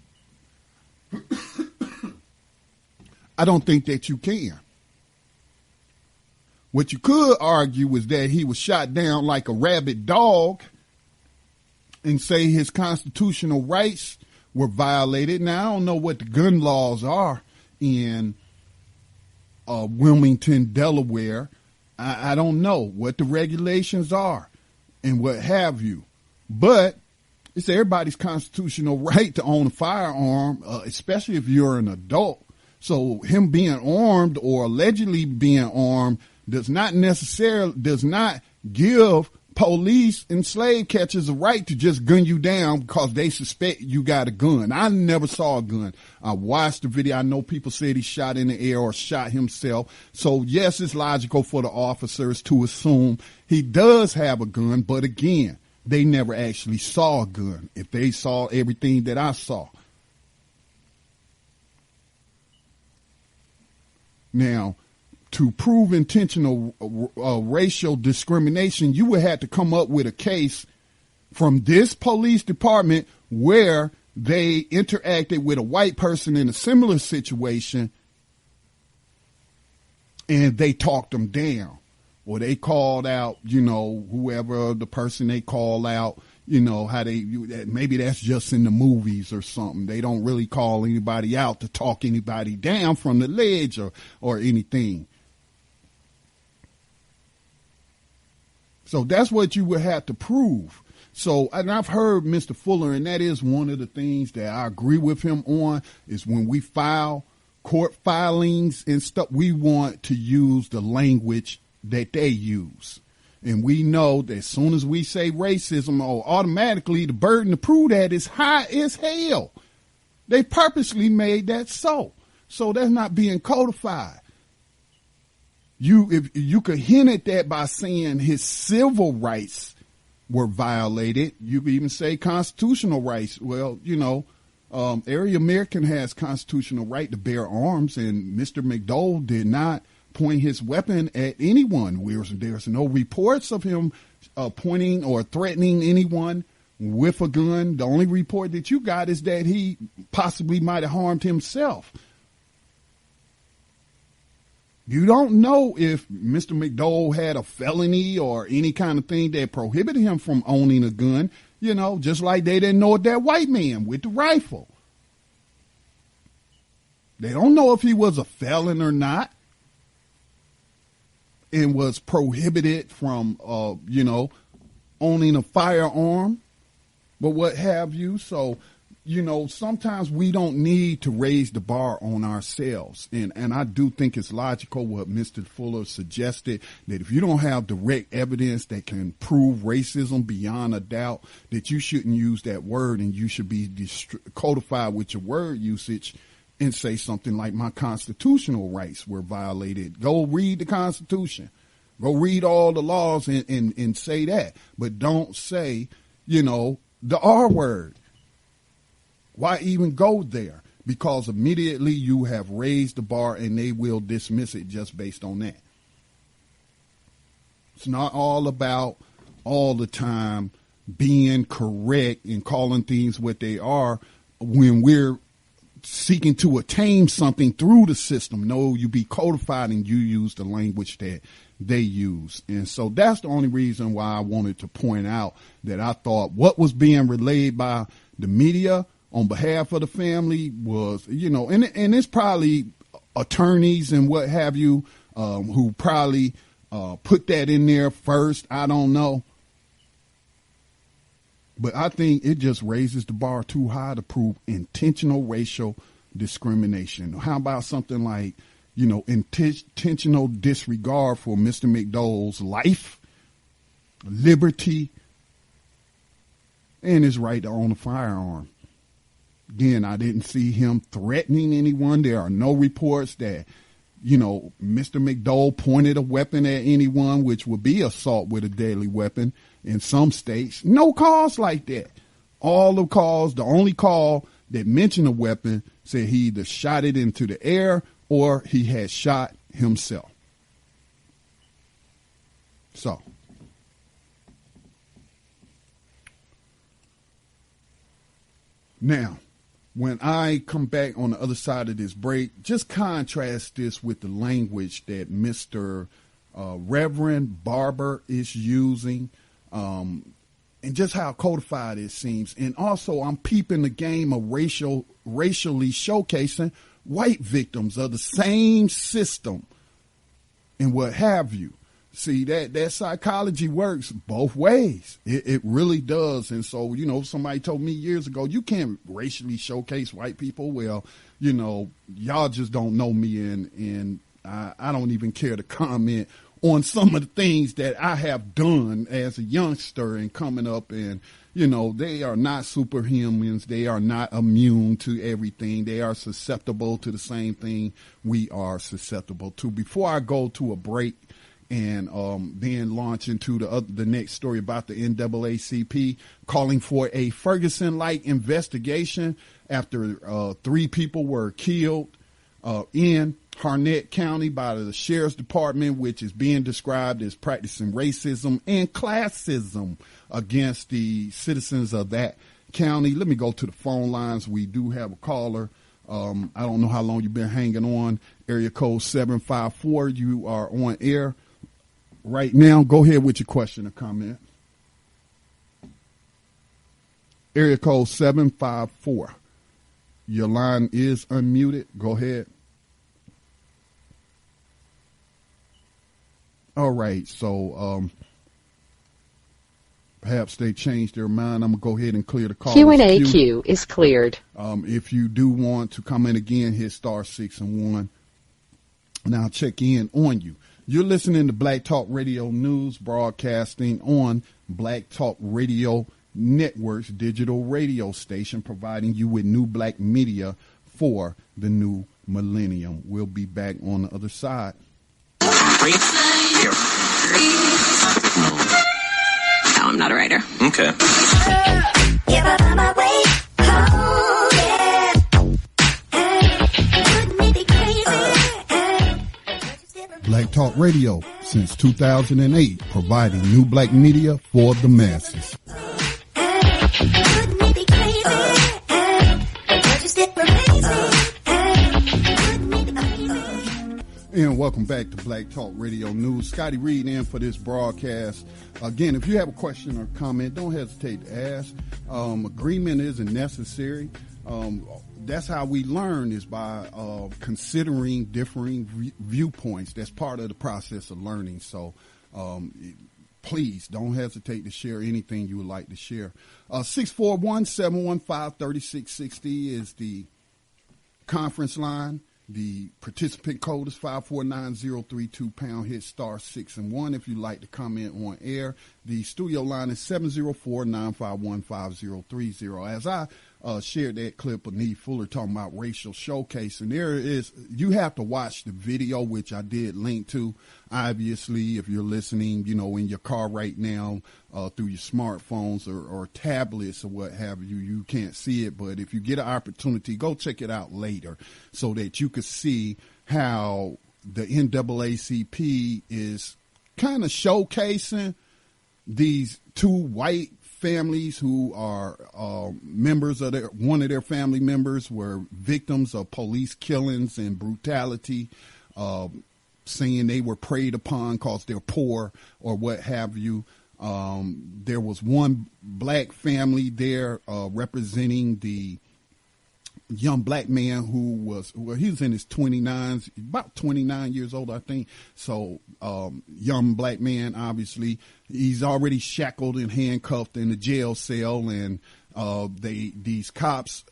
I don't think that you can. What you could argue is that he was shot down like a rabid dog and say his constitutional rights were violated. Now, I don't know what the gun laws are in Wilmington, Delaware. I don't know what the regulations are and what have you. But it's everybody's constitutional right to own a firearm, especially if you're an adult. So him being armed or allegedly being armed does not give police and slave catchers a right to just gun you down because they suspect you got a gun. I never saw a gun. I watched the video. I know people said he shot in the air or shot himself. So yes, it's logical for the officers to assume he does have a gun. But again, they never actually saw a gun. If they saw everything that I saw. Now, to prove intentional racial discrimination, you would have to come up with a case from this police department where they interacted with a white person in a similar situation and they talked them down, or they called out, you know, whoever the person they call out, you know, how they, maybe that's just in the movies or something. They don't really call anybody out to talk anybody down from the ledge or anything. So that's what you would have to prove. So, and I've heard Mr. Fuller, and that is one of the things that I agree with him on, is when we file court filings and stuff, we want to use the language that they use. And we know that as soon as we say racism, automatically the burden to prove that is high as hell. They purposely made that so. So that's not being codified. If you could hint at that by saying his civil rights were violated. You could even say constitutional rights. Well, you know, every American has constitutional right to bear arms, and Mr. McDole did not point his weapon at anyone. There's no reports of him pointing or threatening anyone with a gun. The only report that you got is that he possibly might have harmed himself. You don't know if Mr. McDole had a felony or any kind of thing that prohibited him from owning a gun, you know, just like they didn't know that white man with the rifle. They don't know if he was a felon or not and was prohibited from, you know, owning a firearm, but what have you. So, you know, sometimes we don't need to raise the bar on ourselves. And I do think it's logical what Mr. Fuller suggested, that if you don't have direct evidence that can prove racism beyond a doubt, that you shouldn't use that word, and you should be codified with your word usage and say something like, my constitutional rights were violated. Go read the Constitution. Go read all the laws and say that. But don't say, you know, the R word. Why even go there? Because immediately you have raised the bar and they will dismiss it just based on that. It's not all about all the time being correct and calling things what they are when we're seeking to attain something through the system. No, you be codified and you use the language that they use. And so that's the only reason why I wanted to point out that I thought what was being relayed by the media on behalf of the family was, and it's probably attorneys and what have you, who probably put that in there first. I don't know. But I think it just raises the bar too high to prove intentional racial discrimination. How about something like, intentional disregard for Mr. McDole's life, liberty, and his right to own a firearm? Again, I didn't see him threatening anyone. There are no reports that, Mr. McDole pointed a weapon at anyone, which would be assault with a deadly weapon in some states. No calls like that. All the calls, the only call that mentioned a weapon said he either shot it into the air or he had shot himself. So, now, when I come back on the other side of this break, just contrast this with the language that Mr. Reverend Barber is using, and just how codified it seems. And also, I'm peeping the game of racially showcasing white victims of the same system and what have you. See, that psychology works both ways. It really does. And so, somebody told me years ago, you can't racially showcase white people. Well, y'all just don't know me, and I don't even care to comment on some of the things that I have done as a youngster and coming up. And, they are not superhumans. They are not immune to everything. They are susceptible to the same thing we are susceptible to. Before I go to a break, and then launch into the next story about the NAACP calling for a Ferguson-like investigation after 3 people were killed in Harnett County by the Sheriff's Department, which is being described as practicing racism and classism against the citizens of that county. Let me go to the phone lines. We do have a caller. I don't know how long you've been hanging on. Area code 754. You are on air right now. Go ahead with your question or comment. Area code 754. Your line is unmuted. Go ahead. All right. So perhaps they changed their mind. I'm going to go ahead and clear the call. Q&A queue is cleared. If you do want to comment again, hit *6 and 1. And I'll check in on you. You're listening to Black Talk Radio News, broadcasting on Black Talk Radio Network's digital radio station, providing you with new black media for the new millennium. We'll be back on the other side. No, I'm not a writer. Okay. Give up on my way home, yeah. Wouldn't it be crazy? Black Talk Radio since 2008, providing new black media for the masses. Wouldn't it be crazy? And welcome back to Black Talk Radio News. Scotty Reed in for this broadcast. Again, if you have a question or comment, don't hesitate to ask. Agreement isn't necessary. That's how we learn, is by considering differing viewpoints. That's part of the process of learning. So please don't hesitate to share anything you would like to share. 641-715-3660 is the conference line. The participant code is 549032 # hit *6 and 1 if you'd like to comment on air. The studio line is 704-951-5030. As I shared that clip of Neve Fuller talking about racial showcase. And you have to watch the video, which I did link to. Obviously, if you're listening, in your car right now, through your smartphones or tablets or what have you, you can't see it. But if you get an opportunity, go check it out later so that you could see how the NAACP is kind of showcasing these two white families who are members of one of their family members were victims of police killings and brutality, saying they were preyed upon because they're poor or what have you. There was one black family there representing the young black man who was in his 29s, about 29 years old, I think. So, young black man, obviously, he's already shackled and handcuffed in the jail cell, and these cops,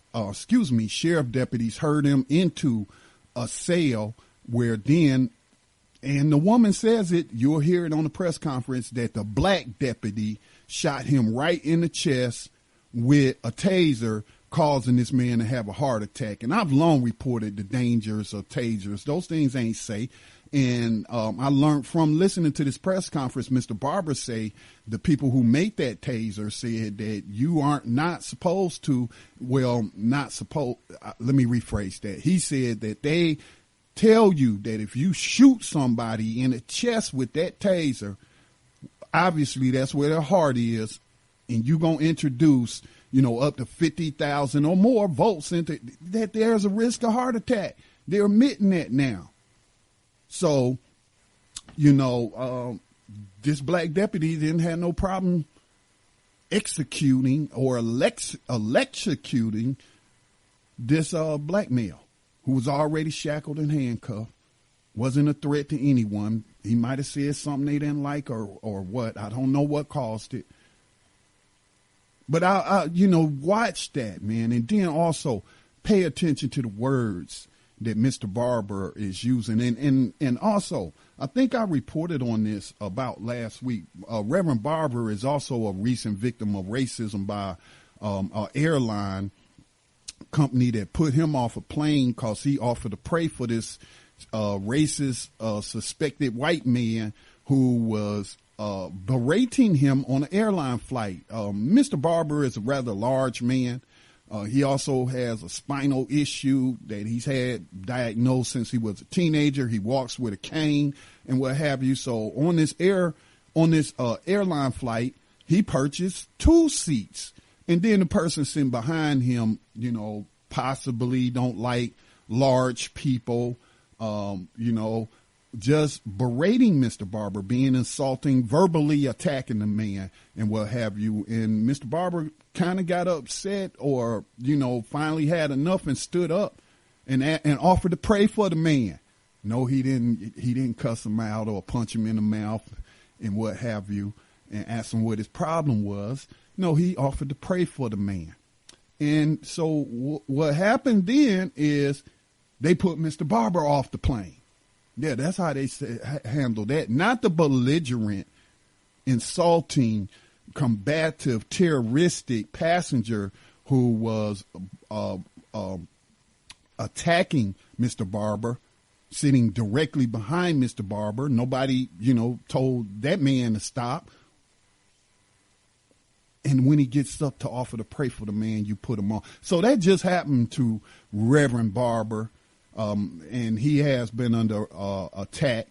sheriff deputies herd him into a cell where then, and the woman says it, you'll hear it on the press conference, that the black deputy shot him right in the chest with a taser, causing this man to have a heart attack. And I've long reported the dangers of tasers. Those things ain't safe. And I learned from listening to this press conference, Mr. Barber say the people who make that taser said that you not supposed to, let me rephrase that. He said that they tell you that if you shoot somebody in the chest with that taser, obviously that's where their heart is, and you going to introduce up to 50,000 or more volts into that, there's a risk of heart attack. They're admitting that now. So, this black deputy didn't have no problem executing or electrocuting this black male who was already shackled and handcuffed, wasn't a threat to anyone. He might have said something they didn't like or what. I don't know what caused it. But I watch that, man, and then also pay attention to the words that Mr. Barber is using. And also, I think I reported on this about last week. Reverend Barber is also a recent victim of racism by an airline company that put him off a plane because he offered to pray for this racist suspected white man who was berating him on an airline flight. Mr. Barber is a rather large man. He also has a spinal issue that he's had diagnosed since he was a teenager. He walks with a cane and what have you. So on this airline flight, he purchased 2 seats, and then the person sitting behind him, possibly don't like large people, just berating Mr. Barber, being insulting, verbally attacking the man and what have you. And Mr. Barber kind of got upset or, finally had enough and stood up and offered to pray for the man. No, he didn't cuss him out or punch him in the mouth and what have you and ask him what his problem was. No, he offered to pray for the man. And so what happened then is they put Mr. Barber off the plane. Yeah, that's how they handle that. Not the belligerent, insulting, combative, terroristic passenger who was attacking Mr. Barber, sitting directly behind Mr. Barber. Nobody, told that man to stop. And when he gets up to offer to pray for the man, you put him on. So that just happened to Reverend Barber. And he has been under attack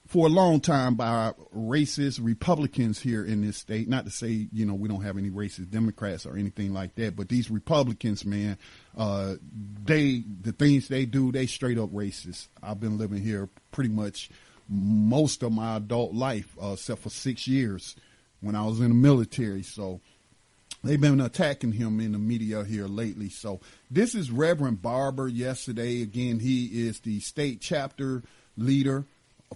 for a long time by racist Republicans here in this state. Not to say, we don't have any racist Democrats or anything like that, but these Republicans, man, the things they do, they straight up racist. I've been living here pretty much most of my adult life, except for 6 years when I was in the military. So they've been attacking him in the media here lately. So this is Reverend Barber yesterday. Again, he is the state chapter leader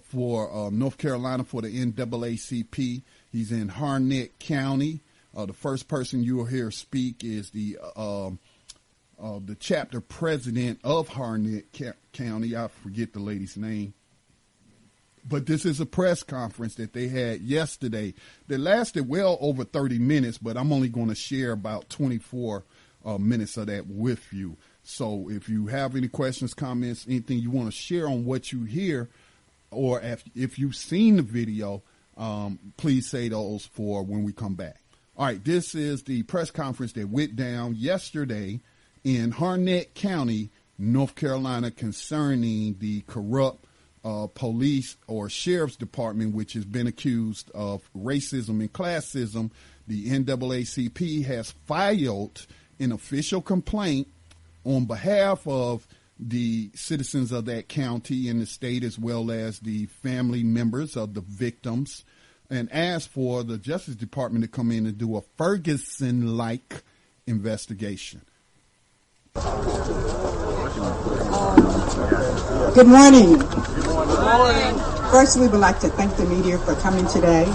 for North Carolina for the NAACP. He's in Harnett County. The first person you will hear speak is the chapter president of Harnett County. I forget the lady's name. But this is a press conference that they had yesterday that lasted well over 30 minutes, but I'm only going to share about 24 minutes of that with you. So if you have any questions, comments, anything you want to share on what you hear, or if you've seen the video, please say those for when we come back. All right, this is the press conference that went down yesterday in Harnett County, North Carolina, concerning the corrupt police or sheriff's department, which has been accused of racism and classism. The NAACP has filed an official complaint on behalf of the citizens of that county and the state, as well as the family members of the victims, and asked for the Justice Department to come in and do a Ferguson-like investigation. Good morning. First, we would like to thank the media for coming today,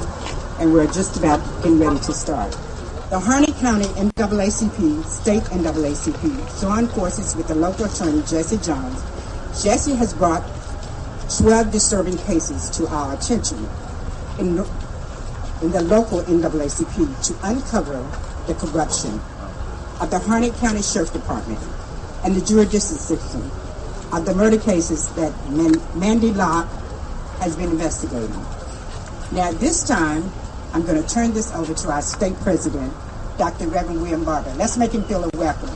and we're just about getting ready to start. The Harnett County NAACP, state NAACP, joined forces with the local attorney, Jesse Jones. Jesse has brought 12 disturbing cases to our attention in the local NAACP to uncover the corruption of the Harnett County Sheriff Department and the jurisdiction system of the murder cases that Mandy Locke has been investigating. Now, at this time, I'm going to turn this over to our state president, Dr. Reverend William Barber. Let's make him feel a welcome.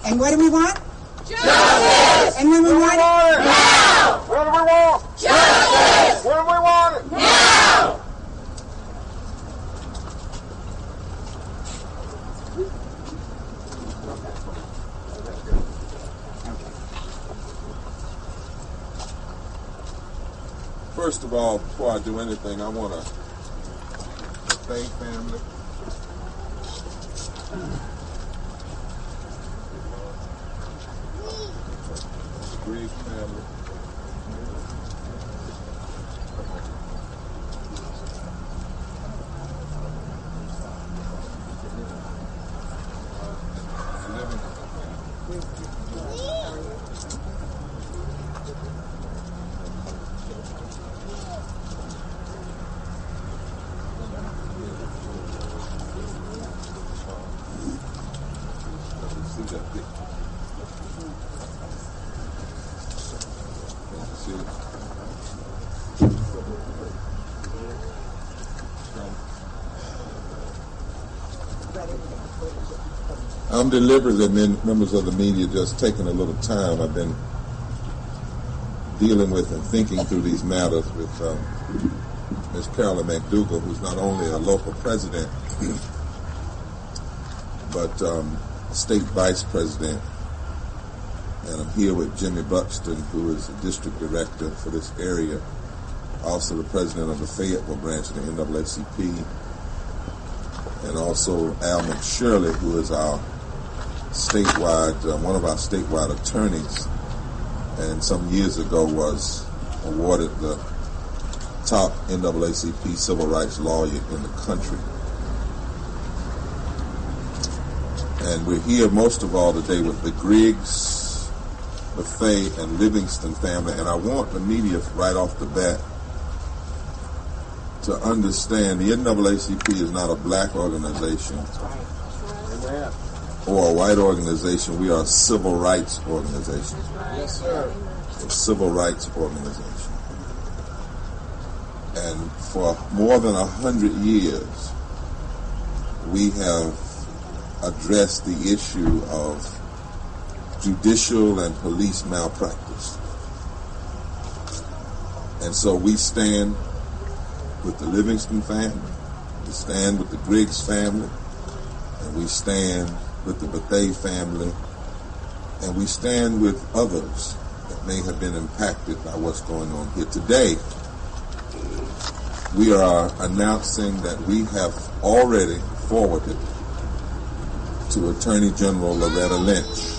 And what do we want? Justice! And when we want it? Now! What do we want? Justice! When we want it? Now! First of all, before I do anything, I want to thank family. Griggs family. I'm deliberately, members of the media, just taking a little time. I've been dealing with and thinking through these matters with Ms. Carolyn McDougall, who's not only a local president, but state vice president. And I'm here with Jimmy Buxton, who is the district director for this area, also the president of the Fayetteville branch of the NAACP, and also Al McShirley, who is our statewide, one of our statewide attorneys, and some years ago was awarded the top NAACP civil rights lawyer in the country. And we're here most of all today with the Griggs, the Fay, and Livingston family, and I want the media right off the bat to understand the NAACP is not a black organization or a white organization. We are a civil rights organization. Yes, sir. A civil rights organization. And for more than 100 years, we have addressed the issue of judicial and police malpractice. And so we stand with the Livingston family, we stand with the Griggs family, and we stand with the Bethea family, and we stand with others that may have been impacted by what's going on here. Today, we are announcing that we have already forwarded to Attorney General Loretta Lynch.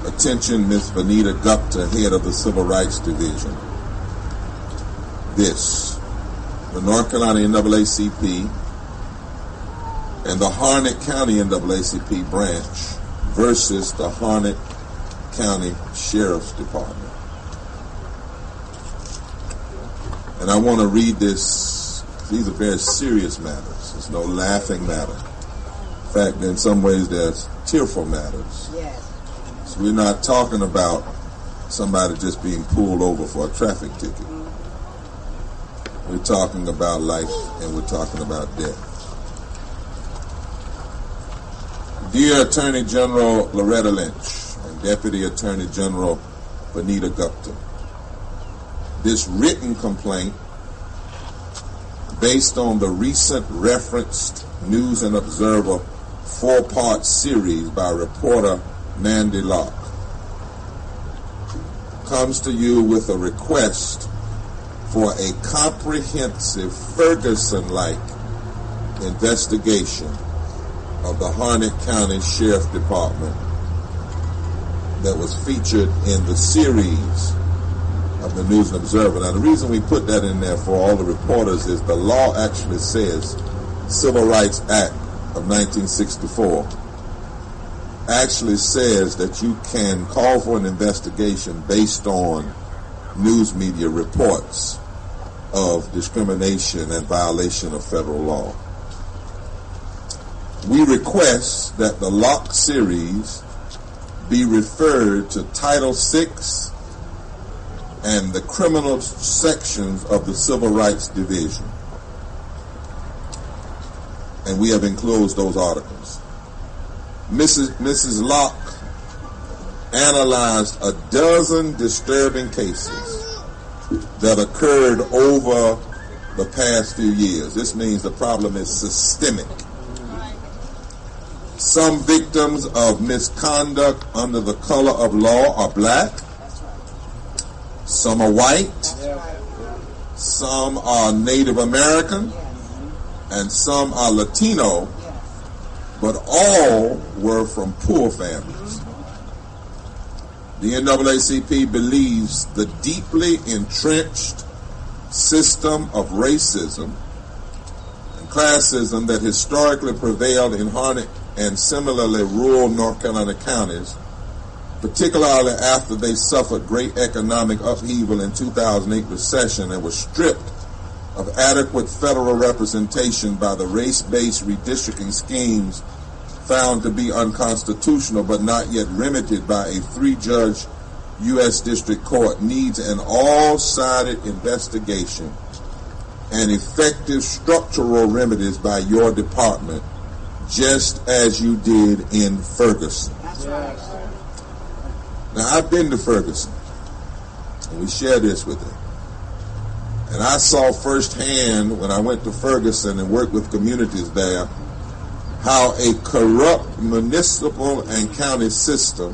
Attention, Ms. Vanita Gupta, head of the Civil Rights Division. This, the North Carolina NAACP and the Harnett County NAACP branch versus the Harnett County Sheriff's Department. And I want to read this These are very serious matters. It's no laughing matter. In fact, in some ways, there's tearful matters. Yes. So we're not talking about somebody just being pulled over for a traffic ticket. We're talking about life and we're talking about death. Dear Attorney General Loretta Lynch and Deputy Attorney General Bonita Gupta, this written complaint, based on the recent referenced News and Observer 4-part series by reporter Mandy Locke, comes to you with a request for a comprehensive Ferguson-like investigation of the Harnett County Sheriff Department that was featured in the series of the News and Observer. Now, the reason we put that in there for all the reporters is the law actually says, Civil Rights Act of 1964 actually says that you can call for an investigation based on news media reports of discrimination and violation of federal law. We request that the Locke series be referred to Title VI and the criminal sections of the Civil Rights Division. And we have enclosed those articles. Mrs. Locke analyzed a dozen disturbing cases that occurred over the past few years. This means the problem is systemic. Some victims of misconduct under the color of law are black. Some are white. Some are Native American. And some are Latino. But all were from poor families. The NAACP believes the deeply entrenched system of racism and classism that historically prevailed in Harnett and similarly rural North Carolina counties, particularly after they suffered great economic upheaval in 2008 recession and were stripped of adequate federal representation by the race-based redistricting schemes found to be unconstitutional but not yet remedied by a 3-judge U.S. District Court, needs an all-sided investigation and effective structural remedies by your department, just as you did in Ferguson. That's right. Now, I've been to Ferguson, and we share this with them. And I saw firsthand when I went to Ferguson and worked with communities there how a corrupt municipal and county system,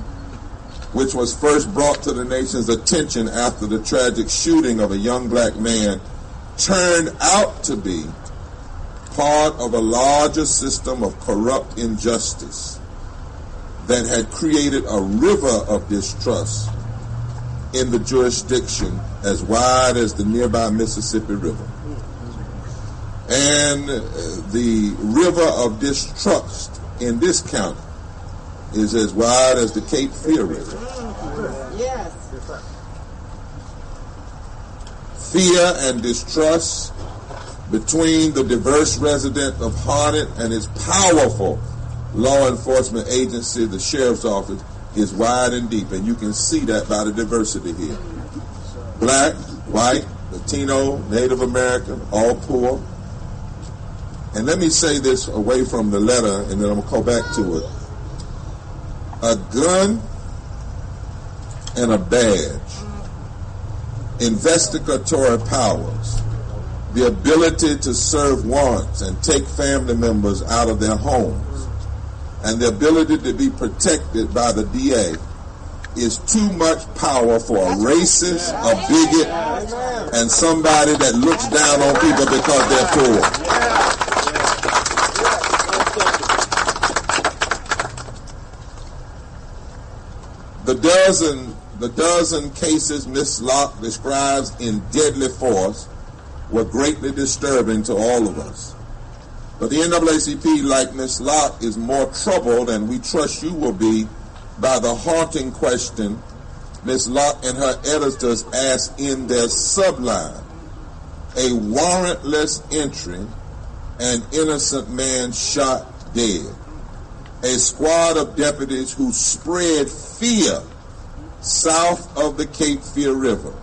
which was first brought to the nation's attention after the tragic shooting of a young black man, turned out to be part of a larger system of corrupt injustice that had created a river of distrust in the jurisdiction as wide as the nearby Mississippi River. And the river of distrust in this county is as wide as the Cape Fear River. Yes. Fear and distrust between the diverse resident of Harnett and its powerful law enforcement agency, the Sheriff's Office, is wide and deep. And you can see that by the diversity here. Black, white, Latino, Native American, all poor. And let me say this away from the letter, and then I'm going to go back to it. A gun and a badge, investigatory powers, the ability to serve warrants and take family members out of their homes, and the ability to be protected by the DA is too much power for a racist, a bigot, and somebody that looks down on people because they're poor. The dozen cases Ms. Locke describes in deadly force were greatly disturbing to all of us. But the NAACP, like Ms. Locke, is more troubled, and we trust you will be, by the haunting question Ms. Locke and her editors asked in their subline. a warrantless entry, an innocent man shot dead. A squad of deputies who spread fear south of the Cape Fear River.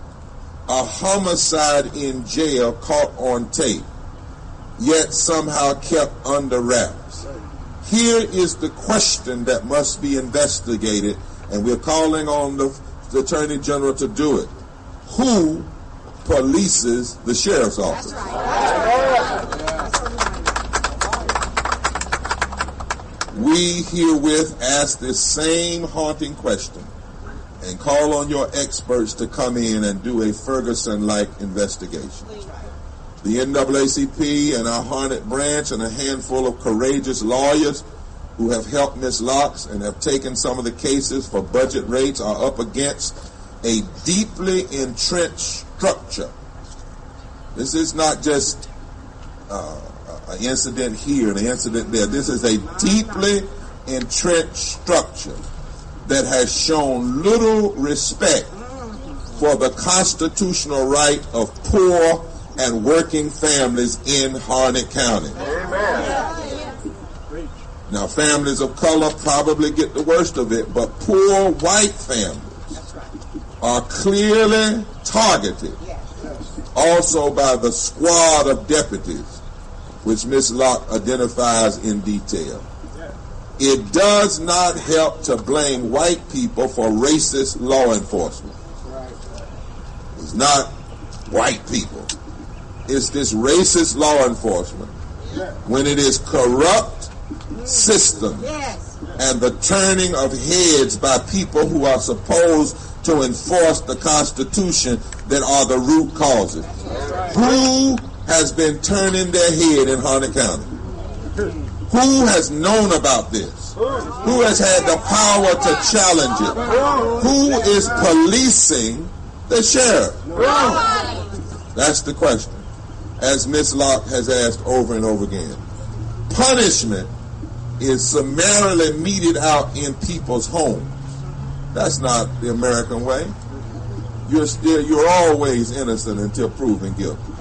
A homicide in jail caught on tape, yet somehow kept under wraps. Here is the question that must be investigated, and we're calling on the Attorney General to do it. Who polices the sheriff's office? We herewith ask this same haunting question and call on your experts to come in and do a Ferguson-like investigation. The NAACP and our Harnett branch and a handful of courageous lawyers who have helped Ms. Locke and have taken some of the cases for budget rates are up against a deeply entrenched structure. This is not just an incident here and an incident there. This is a deeply entrenched structure that has shown little respect for the constitutional right of poor and working families in Harnett County. Amen. Now, families of color probably get the worst of it, but poor white families are clearly targeted also by the squad of deputies, which Ms. Locke identifies in detail. It does not help to blame white people for racist law enforcement. It's not white people. It's this racist law enforcement when it is corrupt systems and the turning of heads by people who are supposed to enforce the Constitution that are the root causes. Who has been turning their head in Harnett County? Who has known about this? Who has had the power to challenge it? Who is policing the sheriff? That's the question, as Ms. Locke has asked over and over again. Punishment is summarily meted out in people's homes. That's not the American way. You're always innocent until proven guilty.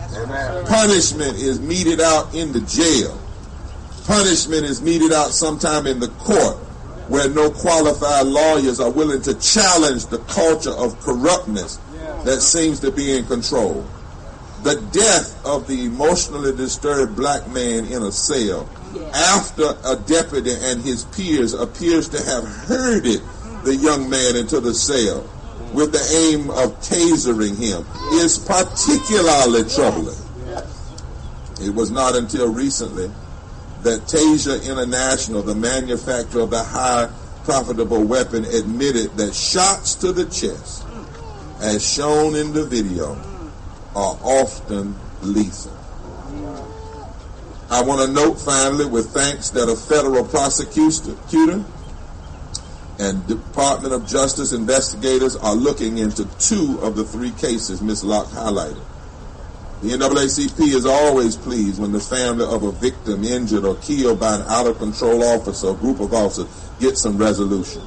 Punishment is meted out in the jail. Punishment is meted out sometime in the court, where no qualified lawyers are willing to challenge the culture of corruptness that seems to be in control. The death of the emotionally disturbed black man in a cell after a deputy and his peers appears to have herded the young man into the cell with the aim of tasering him is particularly troubling. It was not until recently that Taser International, the manufacturer of the high profitable weapon, admitted that shots to the chest, as shown in the video, are often lethal. I want to note finally with thanks that a federal prosecutor and Department of Justice investigators are looking into 2 of the 3 cases Ms. Locke highlighted. The NAACP is always pleased when the family of a victim injured or killed by an out-of-control officer or group of officers gets some resolution.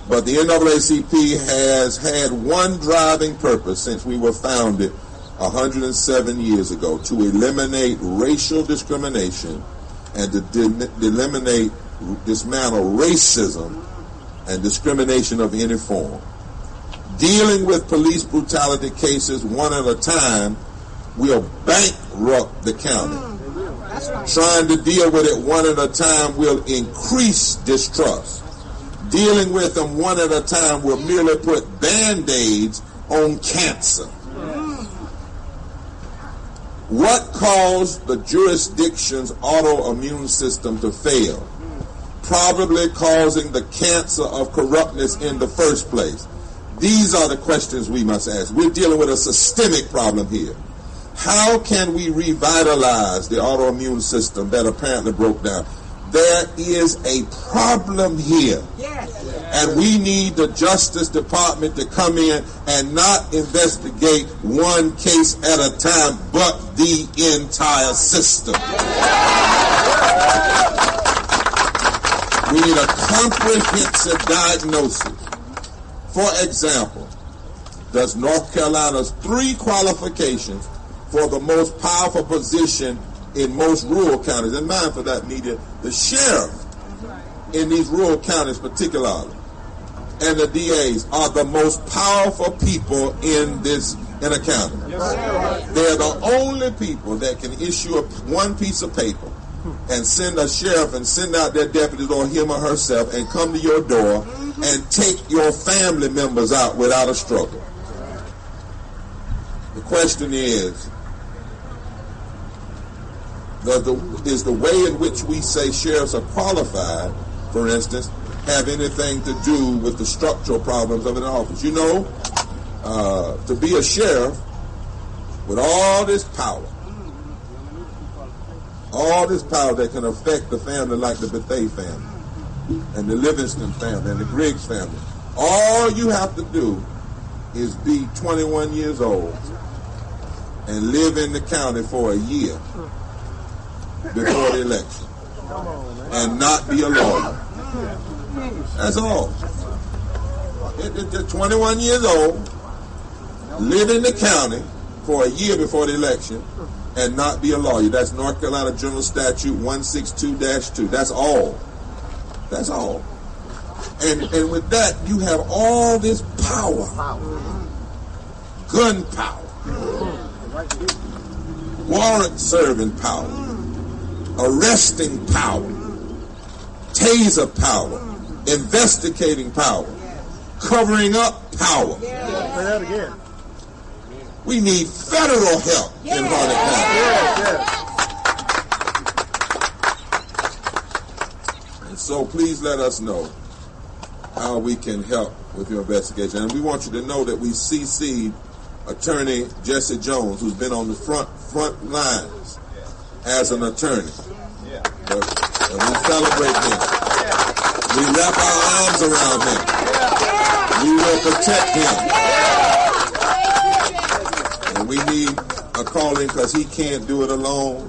But the NAACP has had one driving purpose since we were founded 107 years ago: to eliminate racial discrimination and to dismantle racism and discrimination of any form. Dealing with police brutality cases one at a time will bankrupt the county. Trying to deal with it one at a time will increase distrust. Dealing with them one at a time will merely put Band-Aids on cancer. What caused the jurisdiction's autoimmune system to fail? Probably causing the cancer of corruptness in the first place. These are the questions we must ask. We're dealing with a systemic problem here. How can we revitalize the autoimmune system that apparently broke down? There is a problem here. And we need the Justice Department to come in and not investigate one case at a time, but the entire system. We need a comprehensive diagnosis. For example, does North Carolina's 3 qualifications for the most powerful position in most rural counties, and mind for that media, the sheriff in these rural counties particularly, and the DAs are the most powerful people in a county. They're the only people that can issue one piece of paper and send a sheriff and send out their deputies or him or herself and come to your door and take your family members out without a struggle. The question is the way in which we say sheriffs are qualified, for instance, have anything to do with the structural problems of an office? You know, to be a sheriff with all this power that can affect the family like the Bethea family and the Livingston family and the Griggs family, all you have to do is be 21 years old and live in the county for a year before the election and not be a lawyer. That's all. They're 21 years old, live in the county for a year before the election, and not be a lawyer. That's North Carolina General Statute 162-2. That's all. That's all. And with that, you have all this power. Gun power. Warrant serving power. Arresting power. Taser power. Investigating power. Covering up power. Say that again. We need federal help in Harnett County. And so please let us know how we can help with your investigation. And we want you to know that we CC'd Attorney Jesse Jones, who's been on the front lines as an attorney. And we celebrate him. We wrap our arms around him. We will protect him. And we need a calling because he can't do it alone.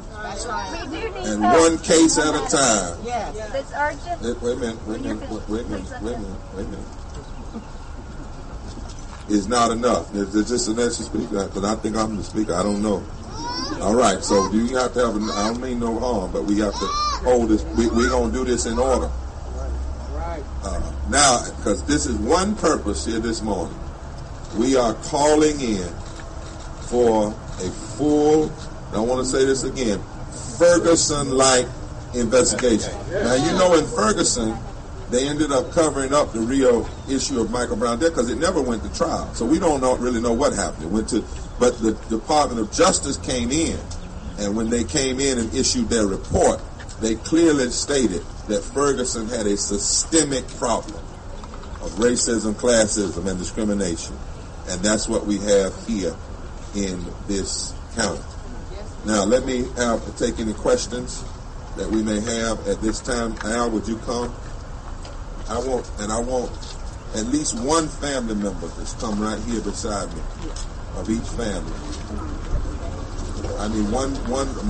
And one case at a time. It's urgent. Wait a minute. Is not enough. There's just an extra speaker, because I think I'm the speaker. I don't know. All right, so you have to have, I don't mean no harm, but we have to hold this. We're going to do this in order. Now, because this is one purpose here this morning. We are calling in for a full, I want to say this again, Ferguson-like investigation. Now, you know, in Ferguson, they ended up covering up the real issue of Michael Brown death because it never went to trial. So we don't really know what happened. It went to, but the Department of Justice came in, and when they came in and issued their report, they clearly stated that Ferguson had a systemic problem of racism, classism, and discrimination. And that's what we have here in this county. Now, let me take any questions that we may have at this time. Al, would you come? I want at least one family member that's come right here beside me, of each family. I need one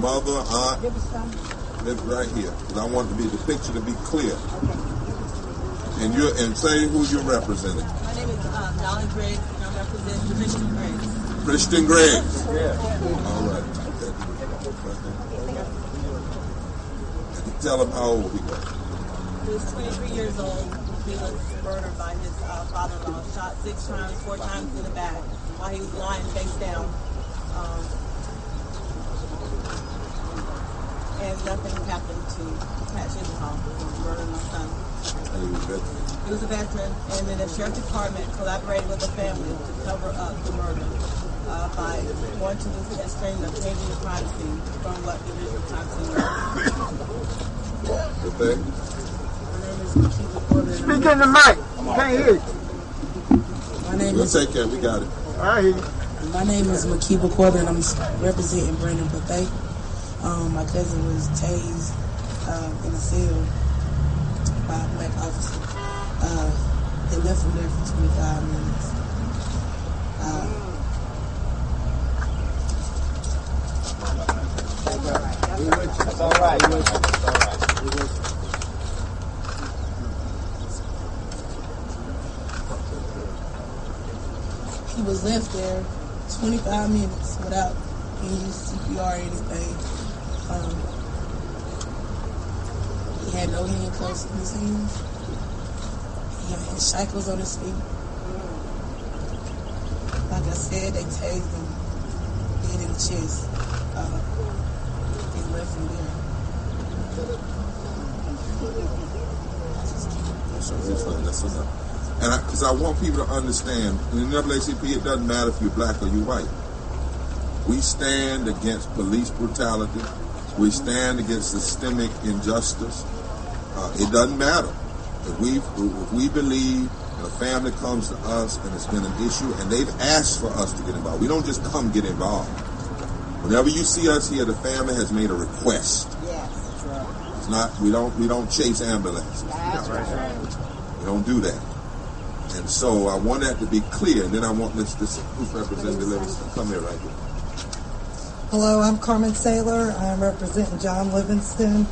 mother, aunt, live right here, because I want the picture to be clear. And say who you're representing. My name is Dolly Griggs, and I represent Christian Griggs. Christian Griggs. All right. Tell him how old he was. He was 23 years old. He was murdered by his father-in-law, shot 6 times, 4 times in the back, while he was lying face down. And nothing happened to Pat Chisenhall, who murdered my son. He was a veteran, and then the sheriff department collaborated with the family to cover up the murder by going to the extreme of changing the crime scene from what the original crime scene was. Okay. Speak in the mic. Can't hear you. We'll take care. We got it. I hear you. My name is Makiba Corbin. I'm representing Brandon Bethea. My cousin was tased in a cell by a black officer. They left him there for 25 minutes. That's all right. He was left there 25 minutes without He didn't use CPR or anything. He had no handcuffs in his hands. He had shackles on his feet. Like I said, they tased him dead in the chest. He left him there. That's enough. And because I want people to understand, in the NAACP, it doesn't matter if you're black or you're white. We stand against police brutality. We stand against systemic injustice. It doesn't matter. If we believe a family comes to us and it's been an issue and they've asked for us to get involved, we don't just come get involved. Whenever you see us here, the family has made a request. Yes, that's right. It's not, we don't chase ambulances. That's right. We don't do that. And so I want that to be clear, and then I want this who's Representative Livingston, come here right here. Hello, I'm Carmen Saylor. I'm representing John Livingston.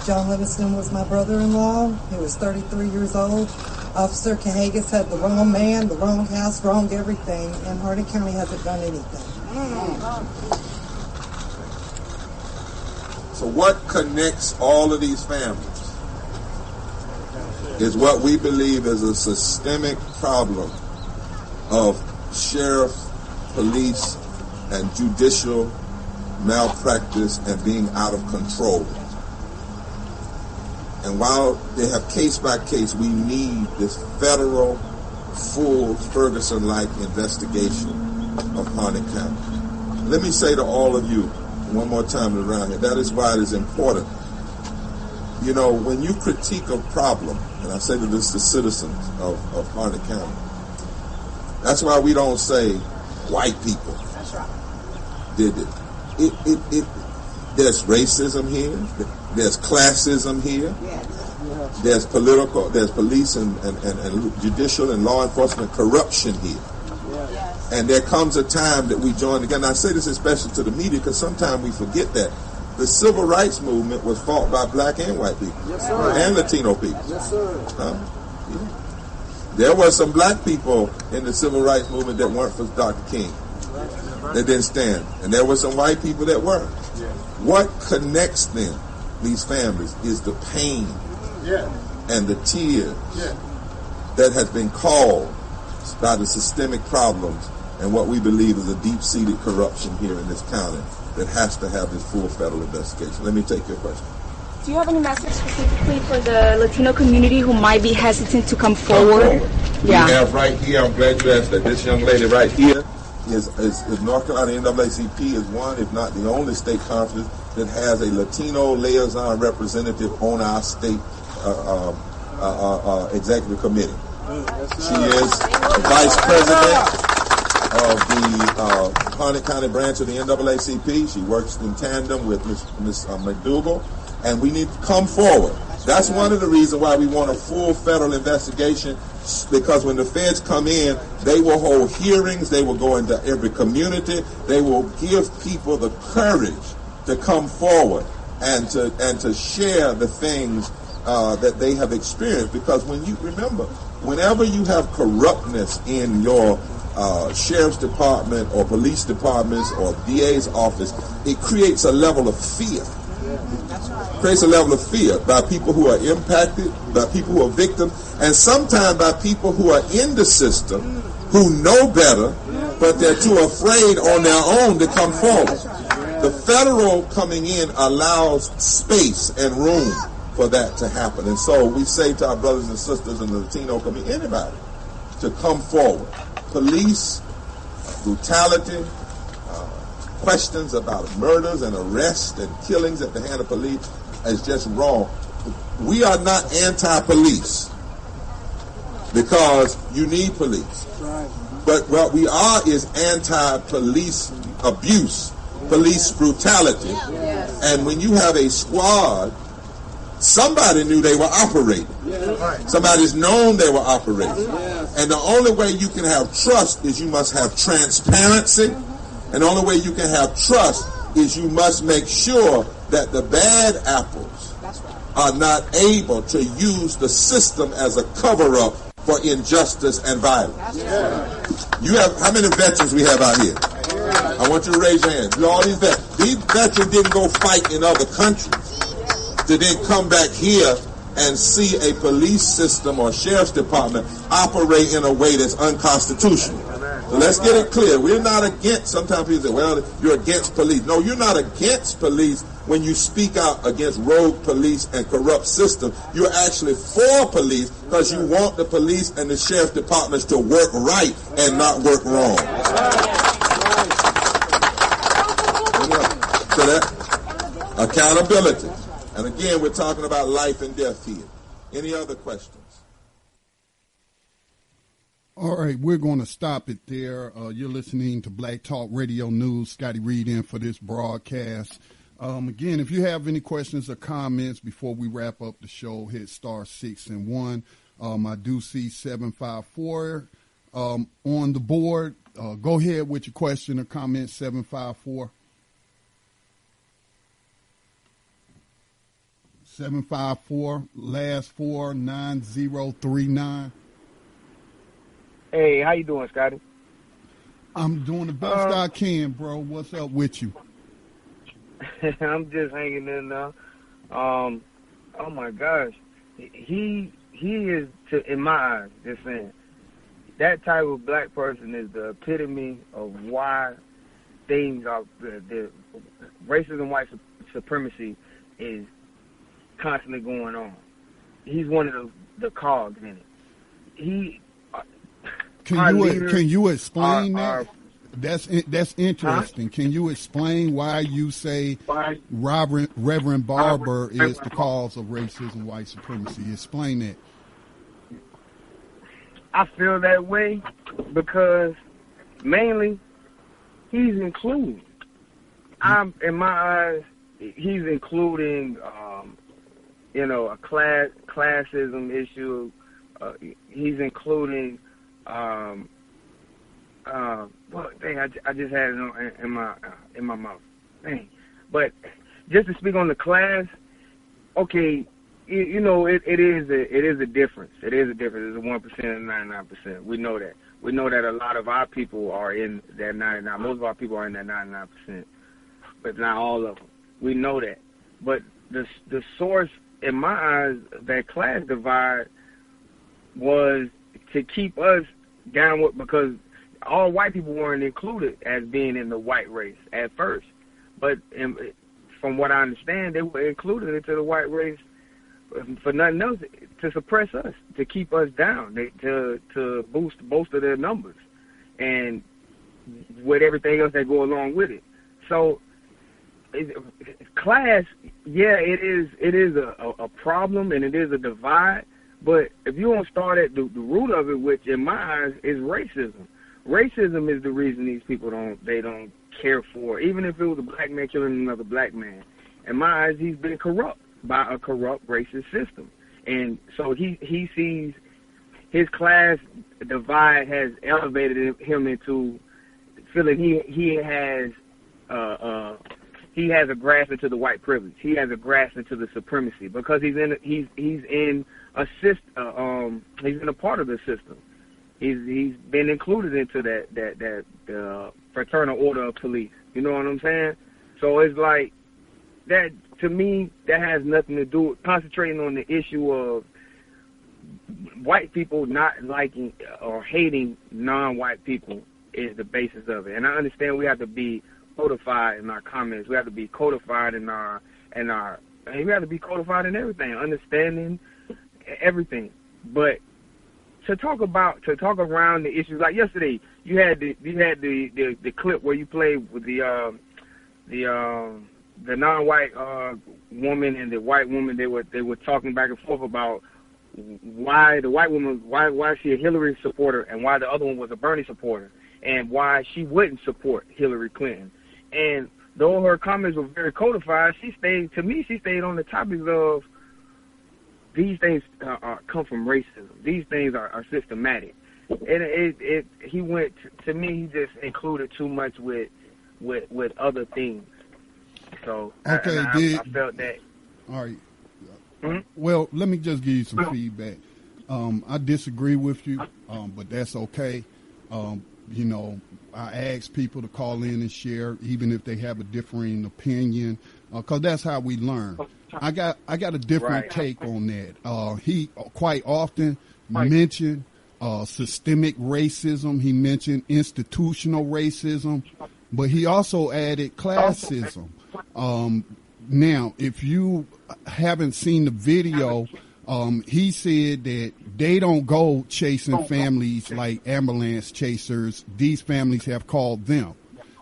John Livingston was my brother-in-law. He was 33 years old. Officer Cahagas had the wrong man, the wrong house, wrong everything, and Hardin County hasn't done anything. So what connects all of these families is what we believe is a systemic problem of sheriff, police, and judicial malpractice and being out of control. And while they have case by case, we need this federal, full Ferguson-like investigation of Harnett County. Let me say to all of you one more time around here, that is why it is important. You know, when you critique a problem, and I say to this the citizens of Harnett County, that's why we don't say white people did it. There's racism here. There's classism here. There's police and judicial and law enforcement corruption here. And there comes a time that we join again. I say this especially to the media because sometimes we forget that the civil rights movement was fought by black and white people, and Latino people. There were some black people in the civil rights movement that weren't for Dr. King. They didn't stand. And there were some white people that were. What connects them, these families, is the pain and the tears that has been caused by the systemic problems and what we believe is a deep-seated corruption here in this county that has to have this full federal investigation. Let me take your question. Do you have any message specifically for the Latino community who might be hesitant to come forward? We have right here, I'm glad you asked that, this young lady right here is North Carolina NAACP is one, if not the only state conference that has a Latino liaison representative on our state executive committee. She is the vice president of the Harnett County branch of the NAACP. She works in tandem with Ms. McDole, and we need to come forward. That's one of the reasons why we want a full federal investigation, because when the feds come in, they will hold hearings, they will go into every community, they will give people the courage to come forward and to share the things that they have experienced. Because when you remember, whenever you have corruptness in your sheriff's department or police departments or DA's office, it creates a level of fear. Creates a level of fear by people who are impacted, by people who are victims, and sometimes by people who are in the system who know better, but they're too afraid on their own to come forward. The federal coming in allows space and room for that to happen. And so we say to our brothers and sisters in the Latino community, anybody, to come forward. Police brutality, questions about murders and arrests and killings at the hand of police is just wrong. We are not anti-police because you need police. But what we are is anti-police abuse, police brutality. And when you have a squad, somebody knew they were operating. Somebody's known they were operating. And the only way you can have trust is you must have transparency. And the only way you can have trust is you must make sure that the bad apples are not able to use the system as a cover-up for injustice and violence. You have, how many veterans we have out here? I want you to raise your hand. All these veterans. These veterans didn't go fight in other countries. They didn't come back here and see a police system or sheriff's department operate in a way that's unconstitutional. So let's get it clear. We're not against, sometimes people say, well, you're against police. No, you're not against police when you speak out against rogue police and corrupt systems. You're actually for police because you want the police and the sheriff's departments to work right and not work wrong. So that accountability. And again, we're talking about life and death here. Any other questions? All right, we're going to stop it there. You're listening to Black Talk Radio News. Scotty Reed in for this broadcast. Again, if you have any questions or comments before we wrap up the show, hit *6 and 1. I do see 754 on the board. Go ahead with your question or comment, 754. 754, last 4, 9039. Hey, how you doing, Scotty? I'm doing the best I can, bro. What's up with you? I'm just hanging in there. Oh my gosh, he is, in my eyes, just saying, that type of black person is the epitome of why things are, the racism, white supremacy is constantly going on. He's one of the cogs in it. Can you explain that? That's interesting. Huh? Can you explain why you say Reverend Barber is the cause of racism, white supremacy? Explain that. I feel that way because mainly he's including. In my eyes, he's including, a classism issue. He's including. Well, dang, I just had it in my mouth. Dang. But just to speak on the class, okay, it is a difference. It is a difference. It's a 1% and 99%. We know that. We know that a lot of our people are in that 99%. Most of our people are in that 99%, but not all of them. We know that. But the source, in my eyes, that class divide was to keep us down with, because all white people weren't included as being in the white race at first. But from what I understand, they were included into the white race for nothing else, to suppress us, to keep us down, to boost their numbers, and with everything else that go along with it. So class, yeah, it is a problem, and it is a divide. But if you don't start at the root of it, which in my eyes is racism. Racism is the reason these people don't care for, even if it was a black man killing another black man. In my eyes, he's been corrupt by a corrupt racist system. And so he sees his class divide has elevated him into feeling he has a grasp into the white privilege. He has a grasp into the supremacy because he's in a part of the system. He's been included into that fraternal order of police. You know what I'm saying? So it's like that, to me, that has nothing to do with concentrating on the issue of white people not liking or hating non-white people is the basis of it. And I understand we have to be codified in our comments. We have to be codified we have to be codified in everything, understanding everything. But to talk around the issues, like yesterday, you had the clip where you played with the non-white woman and the white woman. They were talking back and forth about why the white woman, why is she a Hillary supporter, and why the other one was a Bernie supporter, and why she wouldn't support Hillary Clinton. And though her comments were very codified, she stayed on the topics of these things come from racism. These things are systematic. And he went, to me, he just included too much with other things. So okay, I felt that. All right. Mm-hmm. Well, let me just give you some feedback. I disagree with you, but that's okay. You know, I ask people to call in and share, even if they have a differing opinion, because that's how we learn. I got a different take on that. He quite often mentioned systemic racism. He mentioned institutional racism, but he also added classism. Now, if you haven't seen the video, he said that they don't go chasing families like ambulance chasers. These families have called them.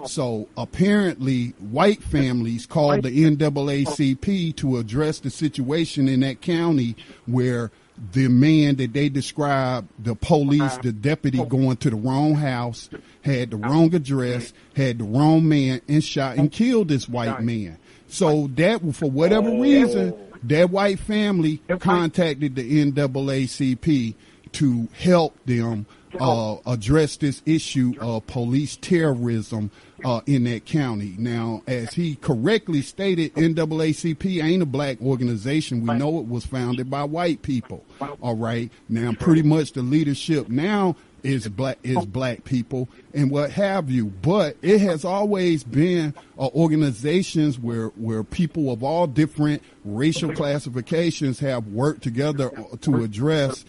So apparently white families called the NAACP to address the situation in that county where the man that they described, the police, the deputy going to the wrong house, had the wrong address, had the wrong man, and shot and killed this white man. So that, for whatever reason, that white family contacted the NAACP to help them address this issue of police terrorism in that county. Now, as he correctly stated, NAACP ain't a black organization. We know it was founded by white people. All right. Now, pretty much the leadership now is black people and what have you. But it has always been organizations where people of all different racial classifications have worked together to address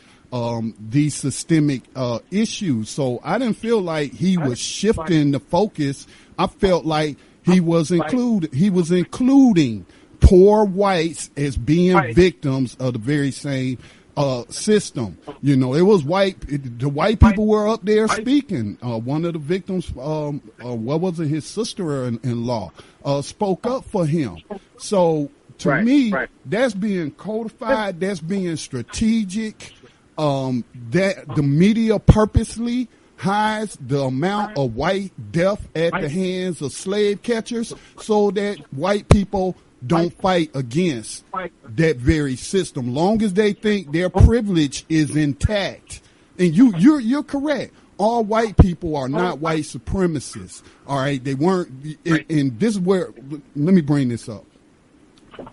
these systemic issues. So I didn't feel like he was shifting the focus. I felt like he was including poor whites as being victims of the very same system. You know, it was the white people were up there speaking. One of the victims, what was it, his sister-in-law, spoke up for him. So to me, that's being codified, that's being strategic. That the media purposely hides the amount of white death at the hands of slave catchers so that white people don't fight against that very system. Long as they think their privilege is intact. And you're correct. All white people are not white supremacists. All right. They weren't. And this is where, let me bring this up.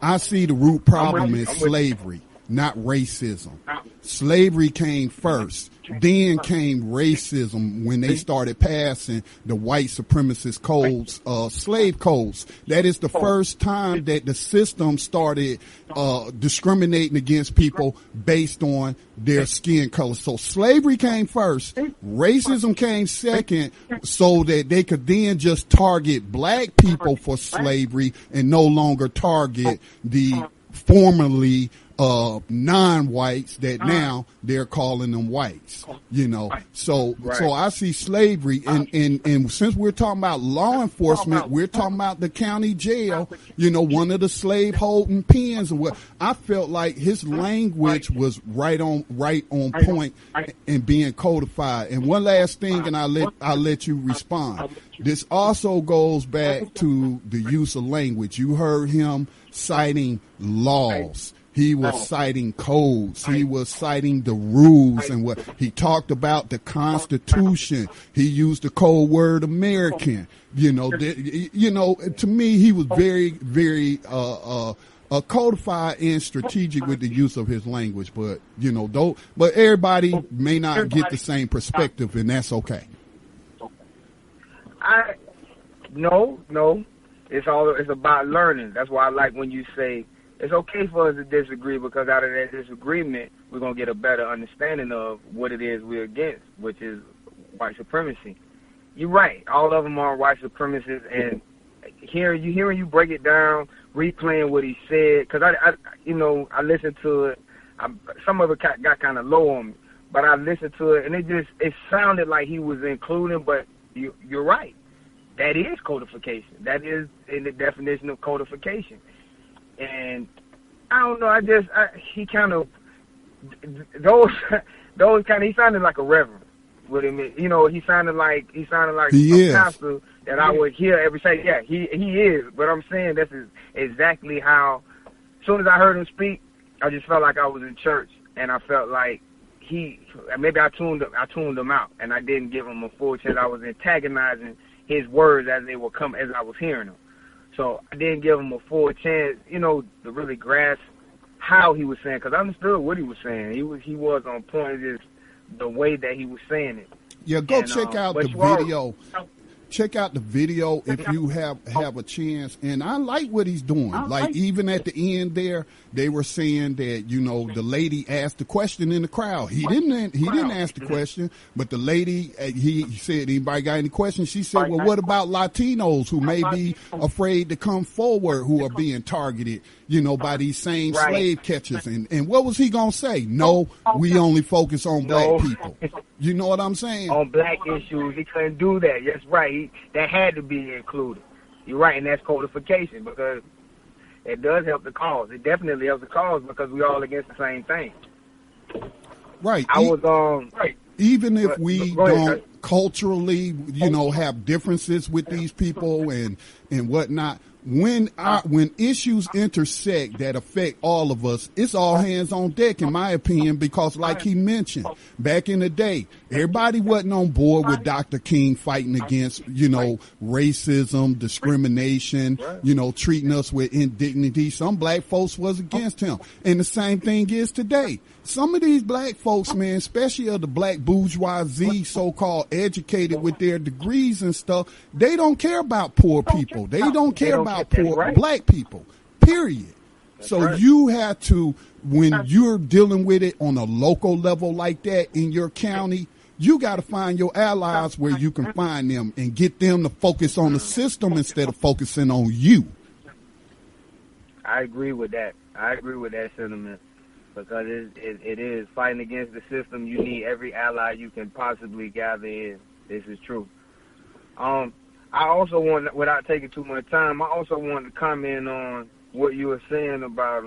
I see the root problem is slavery, not racism. Slavery came first. Then came racism when they started passing the white supremacist codes, slave codes. That is the first time that the system started discriminating against people based on their skin color. So slavery came first. Racism came second, so that they could then just target black people for slavery and no longer target the formerly non-whites that now they're calling them whites, you know. So I see slavery and since we're talking about law enforcement, we're talking about the county jail, you know, one of the slave holding pens, and what I felt like his language was right on point and being codified. And one last thing, and I'll let you respond. This also goes back to the use of language. You heard him citing laws. He was citing codes. He was citing the rules, and what he talked about the Constitution. He used the code word American. You know, to me, he was very, very codified and strategic with the use of his language. But you know, but everybody may not get the same perspective, and that's okay. No, it's about learning. That's why I like when you say it's okay for us to disagree, because out of that disagreement, we're going to get a better understanding of what it is we're against, which is white supremacy. You're right. All of them are white supremacists, and hearing you break it down, replaying what he said, because I listened to it. Some of it got kind of low on me, but I listened to it, and it sounded like he was including, but you're right. That is codification. That is in the definition of codification. And I don't know, he kind of, those kind of, he sounded like a reverend with him. You know, he sounded like a pastor that I would hear every say, yeah, he is. But I'm saying that's exactly how, as soon as I heard him speak, I just felt like I was in church, and I felt like maybe I tuned him out, and I didn't give him a full chance. I was antagonizing his words as they were coming, as I was hearing them. So I didn't give him a full chance, you know, to really grasp how he was saying, because I understood what he was saying. He was on point, just the way that he was saying it. Yeah, go check out the video. Check out the video if you have a chance. And I like what he's doing. Like even at the end there, they were saying that, you know, the lady asked the question in the crowd. He didn't ask the question, but the lady, he said, anybody got any questions? She said, well, what about Latinos who may be afraid to come forward, who are being targeted, you know, by these same slave catchers? And what was he going to say? No, we only focus on black people. You know what I'm saying? On black issues, he couldn't do that. That's right. That had to be included. You're right, and that's codification because it does help the cause. It definitely helps the cause because we're all against the same thing. Right. Right. Even if we don't culturally, you know, have differences with these people and whatnot, when issues intersect that affect all of us, it's all hands on deck, in my opinion, because like he mentioned, back in the day, everybody wasn't on board with Dr. King fighting against, you know, racism, discrimination, you know, treating us with indignity. Some black folks was against him. And the same thing is today. Some of these black folks, man, especially of the black bourgeoisie, so-called educated with their degrees and stuff, they don't care about poor people. They don't care about poor black people, period. So you have to, when you're dealing with it on a local level like that in your county, you got to find your allies where you can find them and get them to focus on the system instead of focusing on you. I agree with that. I agree with that sentiment. Because it is fighting against the system. You need every ally you can possibly gather in. This is true. I also want, without taking too much time, I also want to comment on what you were saying about,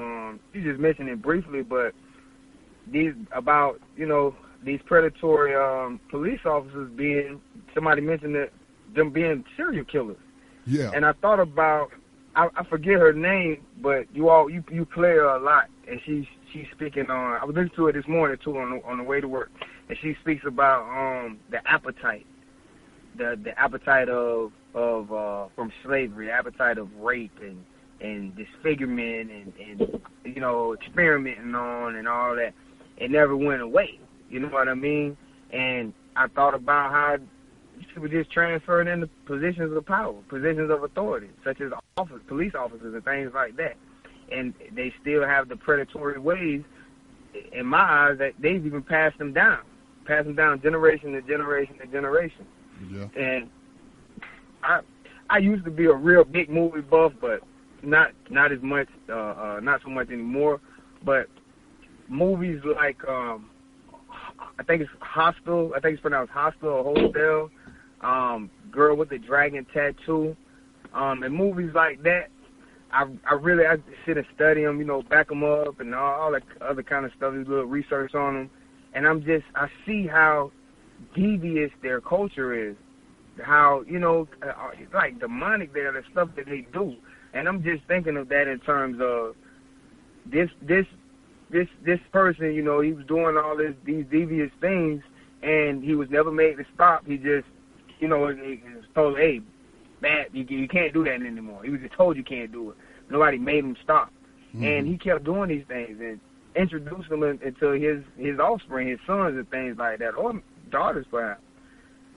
you just mentioned it briefly, but these predatory police officers somebody mentioned that them being serial killers. Yeah. And I thought about, I forget her name, but you play her a lot, and she's speaking on. I was listening to it this morning too on the way to work, and she speaks about the appetite, the appetite of from slavery, the appetite of rape and disfigurement and you know, experimenting on and all that. It never went away. You know what I mean? And I thought about how people just transferred into positions of power, positions of authority, such as police officers and things like that. And they still have the predatory ways, in my eyes, that they've even passed them down generation to generation to generation. Yeah. And I used to be a real big movie buff, but not as much, not so much anymore. But movies like I think it's Hostel. I think it's pronounced Hostel or Hostel. Girl with the Dragon Tattoo. And movies like that. I sit and study them, you know, back them up and all that other kind of stuff, do a little research on them. And I see how devious their culture is, how, you know, it's like demonic there, the stuff that they do. And I'm just thinking of that in terms of this person, you know, he was doing all these devious things and he was never made to stop. He just, you know, he was told, hey, bad, you can't do that anymore. He was just told you can't do it. Nobody made him stop. Mm-hmm. And he kept doing these things and introduced them into his offspring, his sons and things like that, or daughters perhaps.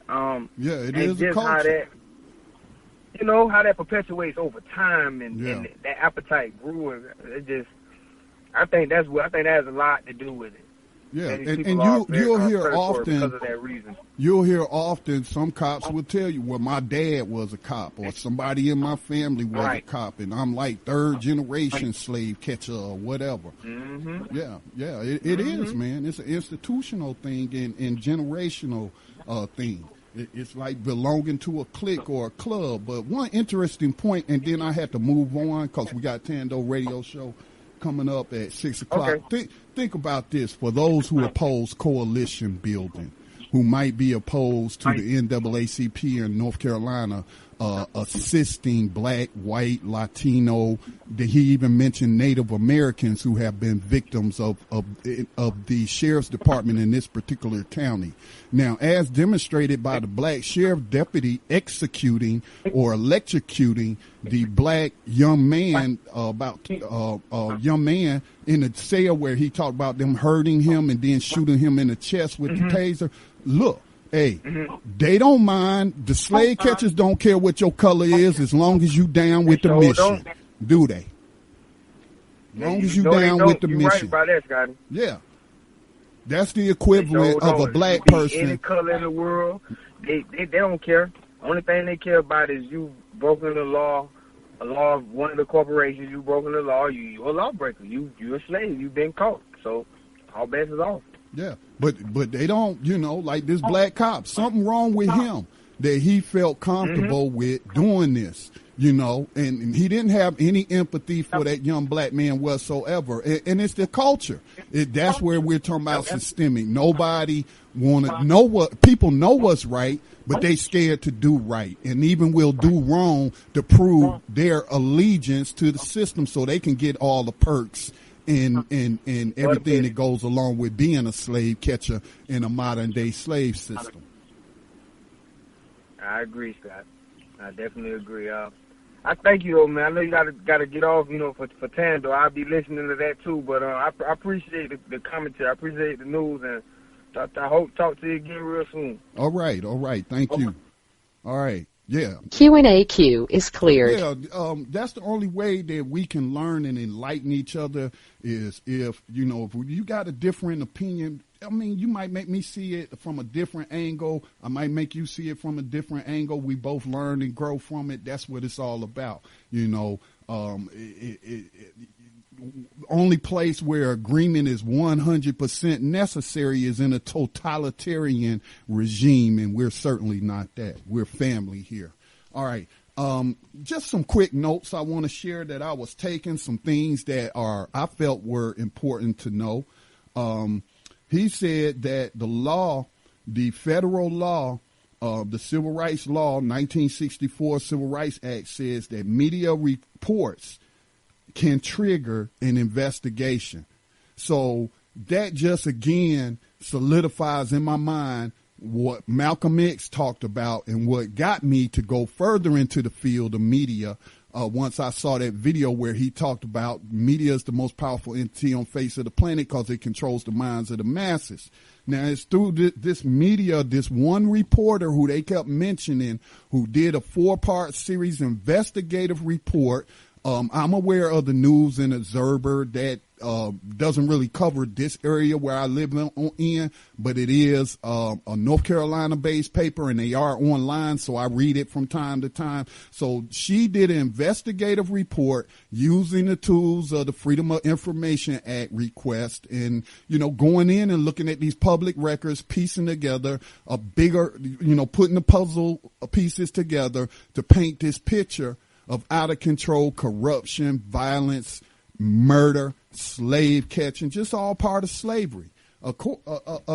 Yeah, it is a culture. How that, you know, how that perpetuates over time and that appetite grew. I think that has a lot to do with it. Yeah, and you'll hear often because of that reason. You'll hear often some cops will tell you, well, my dad was a cop or somebody in my family was a cop and I'm like third generation slave catcher or whatever. Mm-hmm. Yeah, it is, man. It's an institutional thing and generational thing. It's like belonging to a clique or a club. But one interesting point, and then I had to move on because we got Tando Radio Show coming up at 6 o'clock. Okay. Think about this for those who oppose coalition building, who might be opposed to the NAACP in North Carolina assisting black, white, Latino. He even mentioned Native Americans who have been victims of the sheriff's department in this particular county. Now, as demonstrated by the black sheriff deputy executing or electrocuting the black young man, young man in the cell where he talked about them hurting him and then shooting him in the chest with the taser. Look, Hey, they don't mind. The slave catchers don't care what your color is as long as you down with the mission. Do they? As long as you down with the mission. Right about that, Scotty. Yeah. That's the equivalent of a black person. Any color in the world, they don't care. Only thing they care about is you broken the law, a law of one of the corporations. You broken the law. You're a lawbreaker. You're a slave. You've been caught. So all bets is off. Yeah, but they don't, like this black cop. Something wrong with him that he felt comfortable with doing this. And he didn't have any empathy for that young black man whatsoever. And it's the culture. That's where we're talking about systemic. Nobody want to know people know what's right, but they scared to do right. And even will do wrong to prove their allegiance to the system so they can get all the perks and everything that goes along with being a slave catcher in a modern day slave system. I agree, Scott. I definitely agree. I thank you, though, man. I know you gotta get off, for Tando. I'll be listening to that too. But I appreciate the commentary. I appreciate the news, and I hope talk to you again real soon. All right. Thank you. All right. Yeah. Q&A queue is cleared. Yeah, that's the only way that we can learn and enlighten each other is if you got a different opinion. I mean, you might make me see it from a different angle. I might make you see it from a different angle. We both learn and grow from it. That's what it's all about. Only place where agreement is 100% necessary is in a totalitarian regime, and we're certainly not that. We're family here. All right. Just some quick notes I want to share that I was taking, some things that I felt were important to know. He said that the federal law, the Civil Rights Law, 1964 Civil Rights Act says that media reports can trigger an investigation. So that just again solidifies in my mind what Malcolm X talked about and what got me to go further into the field of media. Once I saw that video where he talked about media is the most powerful entity on the face of the planet because it controls the minds of the masses. Now, it's through this media, this one reporter who they kept mentioning who did a 4-part series investigative report. I'm aware of the News and Observer that doesn't really cover this area where I live in, but it is a North Carolina-based paper, and they are online, so I read it from time to time. So she did an investigative report using the tools of the Freedom of Information Act request and, going in and looking at these public records, piecing together a bigger, putting the puzzle pieces together to paint this picture of out-of-control corruption, violence, murder, slave catching, just all part of slavery. Of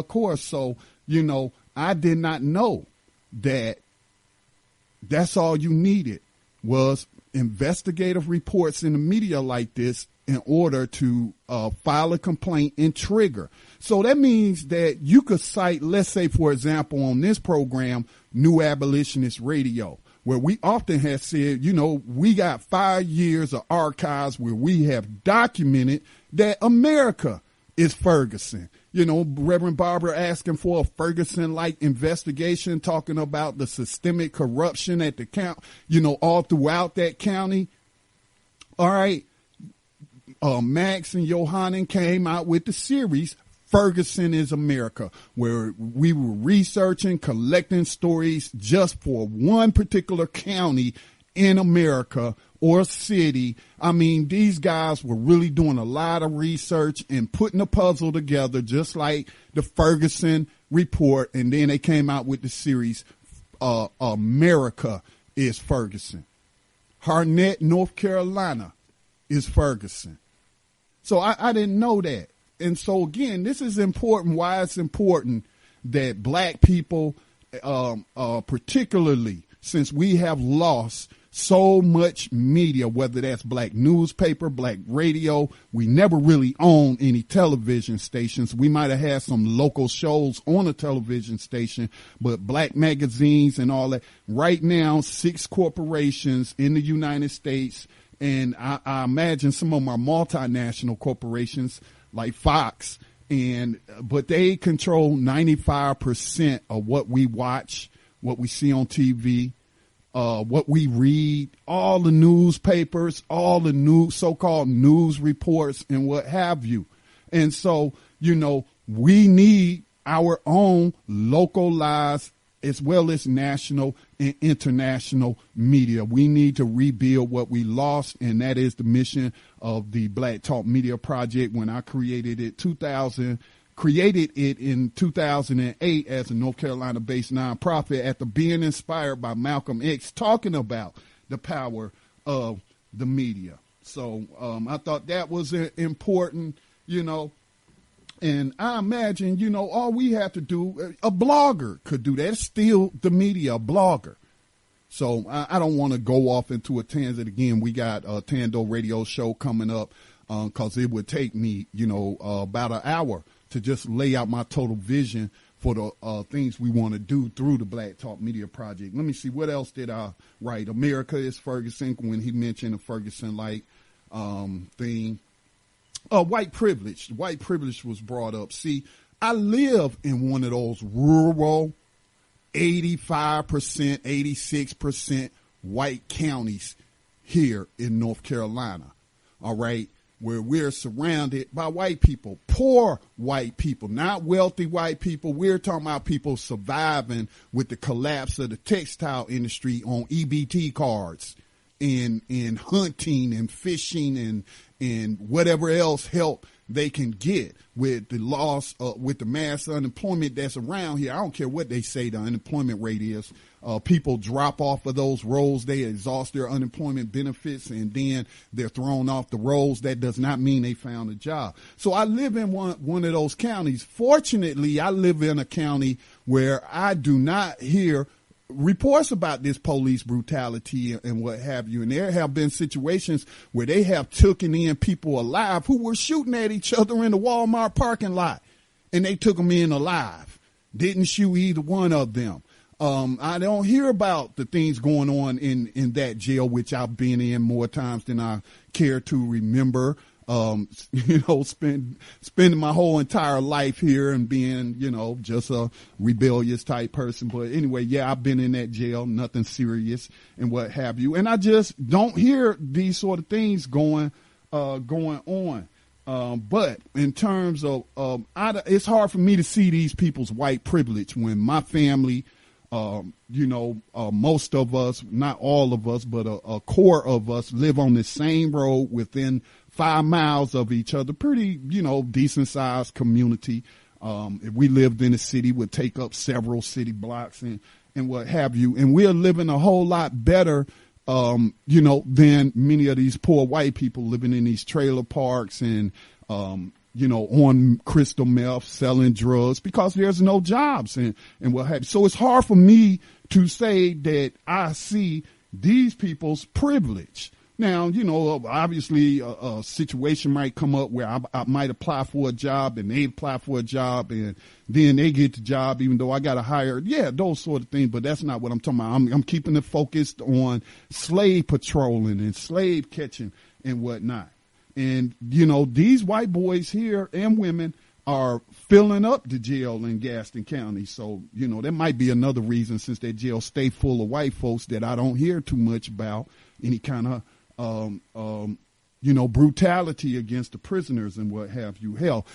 course, so, I did not know that that's all you needed was investigative reports in the media like this in order to file a complaint and trigger. So that means that you could cite, let's say, for example, on this program, New Abolitionist Radio, where we often have said, we got 5 years of archives where we have documented that America is Ferguson. Reverend Barbara asking for a Ferguson-like investigation, talking about the systemic corruption at the count, all throughout that county. All right. Max and Johannen came out with the series Ferguson is America, where we were researching, collecting stories just for one particular county in America or city. I mean, these guys were really doing a lot of research and putting a puzzle together, just like the Ferguson report. And then they came out with the series, America is Ferguson. Harnett, North Carolina is Ferguson. So I didn't know that. And so, again, this is important, why it's important that black people, particularly since we have lost so much media, whether that's black newspaper, black radio. We never really owned any television stations. We might have had some local shows on a television station, but black magazines and all that. Right now, 6 corporations in the United States, and I imagine some of them are multinational corporations, like Fox, But they control 95% of what we watch, what we see on TV, what we read, all the newspapers, all the new so-called news reports and what have you. And so, we need our own localized as well as national and international media. We need to rebuild what we lost, and that is the mission of the Black Talk Media Project. When I created it in 2008 as a North Carolina-based nonprofit after being inspired by Malcolm X talking about the power of the media. So I thought that was important, and I imagine, all we have to do, a blogger could do that. It's still the media, a blogger. So I don't want to go off into a tangent again. We got a Tando radio show coming up because it would take me, about an hour to just lay out my total vision for the things we want to do through the Black Talk Media Project. Let me see, what else did I write? America is Ferguson, when he mentioned the Ferguson-like thing. White privilege. White privilege was brought up. See, I live in one of those rural 85%, 86% white counties here in North Carolina. All right. Where we're surrounded by white people, poor white people, not wealthy white people. We're talking about people surviving with the collapse of the textile industry on EBT cards and hunting and fishing and whatever else help they can get with the loss, with the mass unemployment that's around here. I don't care what they say the unemployment rate is. People drop off of those rolls. They exhaust their unemployment benefits and then they're thrown off the rolls. That does not mean they found a job. So I live in one of those counties. Fortunately, I live in a county where I do not hear reports about this police brutality and what have you. And there have been situations where they have taken in people alive who were shooting at each other in the Walmart parking lot, and they took them in alive. Didn't shoot either one of them. I don't hear about the things going on in that jail, which I've been in more times than I care to remember. Spending my whole entire life here and being, just a rebellious type person. But anyway, yeah, I've been in that jail, nothing serious and what have you. And I just don't hear these sort of things going on. But in terms of, it's hard for me to see these people's white privilege when my family, most of us, not all of us, but a core of us live on the same road within 5 miles of each other. Pretty, decent sized community. If we lived in a city, would take up several city blocks and what have you. And we're living a whole lot better, than many of these poor white people living in these trailer parks and, on crystal meth, selling drugs because there's no jobs and what have you. So it's hard for me to say that I see these people's privilege. Now, obviously a situation might come up where I might apply for a job and they apply for a job and then they get the job even though I got to hire. Yeah, those sort of things. But that's not what I'm talking about. I'm keeping it focused on slave patrolling and slave catching and whatnot. And, these white boys here and women are filling up the jail in Gaston County. So, that might be another reason, since that jail stay full of white folks, that I don't hear too much about any kind of brutality against the prisoners and what have you. Hell,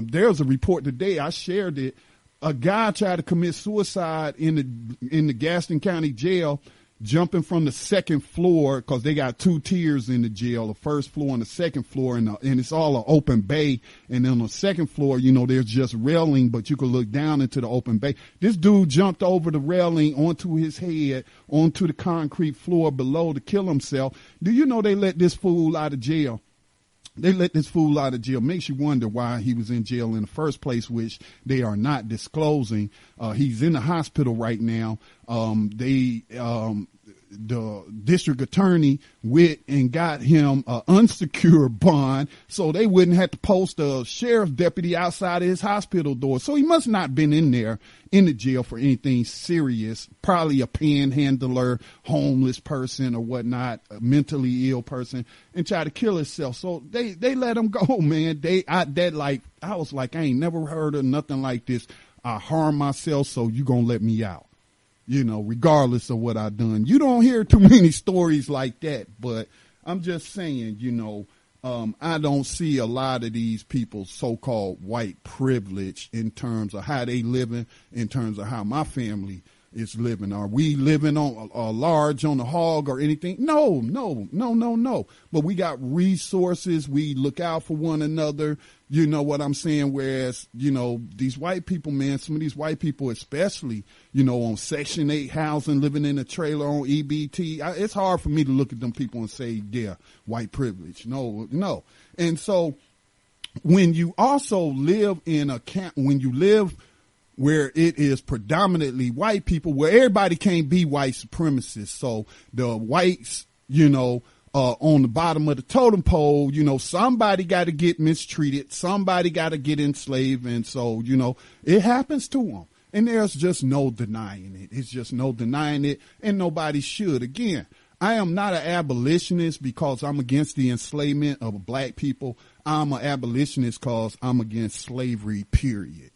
there's a report today, I shared it. A guy tried to commit suicide in the Gaston County jail, jumping from the second floor, because they got 2 tiers in the jail, the first floor and the second floor, and it's all an open bay. And then on the second floor, there's just railing, but you could look down into the open bay. This dude jumped over the railing onto his head, onto the concrete floor below to kill himself. Do you know they let this fool out of jail? Makes you wonder why he was in jail in the first place, which they are not disclosing. He's in the hospital right now. the district attorney went and got him an unsecured bond so they wouldn't have to post a sheriff's deputy outside of his hospital door. So he must not been in there in the jail for anything serious, probably a panhandler, homeless person or whatnot, a mentally ill person, and tried to kill himself. So they let him go, man. I was like, I ain't never heard of nothing like this. I harmed myself, so you gonna let me out. You know, regardless of what I done. You don't hear too many stories like that, but I'm just saying, you know, I don't see a lot of these people so-called white privilege in terms of how they living, in terms of how my family is living. Are we living on large on the hog or anything? No. But we got resources. We look out for one another. You know what I'm saying? Whereas, you know, these white people, man, some of these white people, especially, you know, on Section 8 housing, living in a trailer on EBT, it's hard for me to look at them people and say, yeah, white privilege. No. And so when you also live in when you live where it is predominantly white people, where everybody can't be white supremacists. So the whites, you know, on the bottom of the totem pole, you know, somebody got to get mistreated. Somebody got to get enslaved. And so, you know, it happens to them. And there's just no denying it. It's just no denying it. And nobody should. Again, I am not an abolitionist because I'm against the enslavement of black people. I'm an abolitionist because I'm against slavery, period.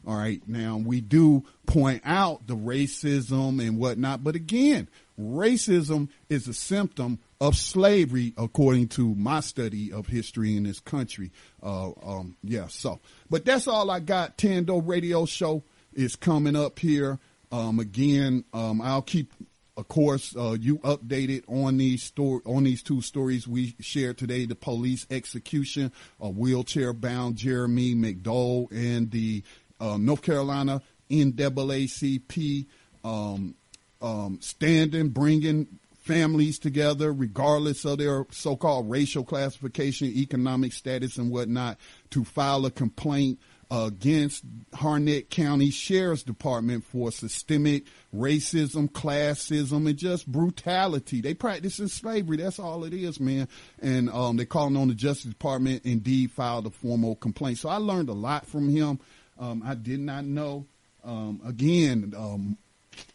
All right. Now, we do point out the racism and whatnot. But again, racism is a symptom of slavery, according to my study of history in this country. But that's all I got. Tando Radio Show is coming up here. I'll keep, of course, you updated on these two stories we shared today: the police execution of wheelchair-bound Jeremy McDole and the North Carolina NAACP standing, bringing families together, regardless of their so-called racial classification, economic status, and whatnot, to file a complaint against Harnett County Sheriff's Department for systemic racism, classism, and just brutality. They practicing slavery. That's all it is, man. And they're calling on the Justice Department, indeed filed a formal complaint. So I learned a lot from him. I did not know,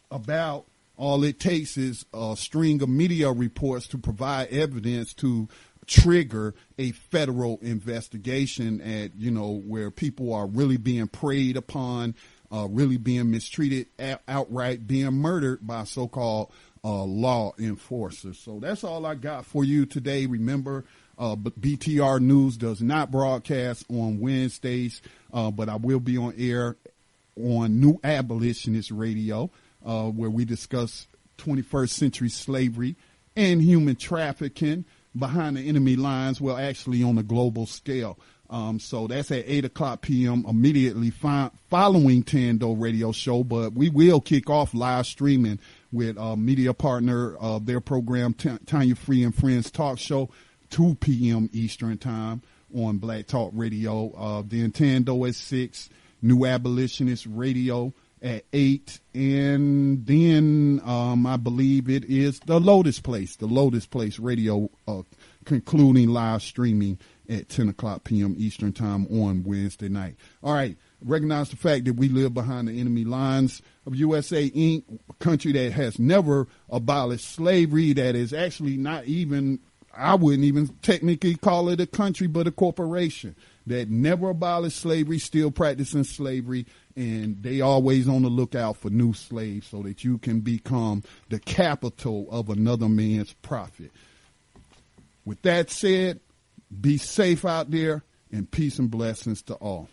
about all it takes is a string of media reports to provide evidence to trigger a federal investigation at, you know, where people are really being preyed upon, really being mistreated, outright being murdered by so-called law enforcers. So that's all I got for you today. Remember, BTR News does not broadcast on Wednesdays, but I will be on air on New Abolitionist Radio, where we discuss 21st century slavery and human trafficking behind the enemy lines, well, actually on a global scale. So that's at 8 o'clock p.m. immediately following Tando Radio Show. But we will kick off live streaming with media partner of their program, Tanya Free and Friends Talk Show, 2 p.m. Eastern Time on Black Talk Radio. Then Tando at 6, New Abolitionist Radio at 8, and then I believe it is the Lotus Place Radio, concluding live streaming at 10 o'clock p.m. Eastern Time on Wednesday night. All right, recognize the fact that we live behind the enemy lines of USA Inc., a country that has never abolished slavery, that is actually not even, I wouldn't even technically call it a country, but a corporation that never abolished slavery, still practicing slavery, and they always on the lookout for new slaves so that you can become the capital of another man's profit. With that said, be safe out there, and peace and blessings to all.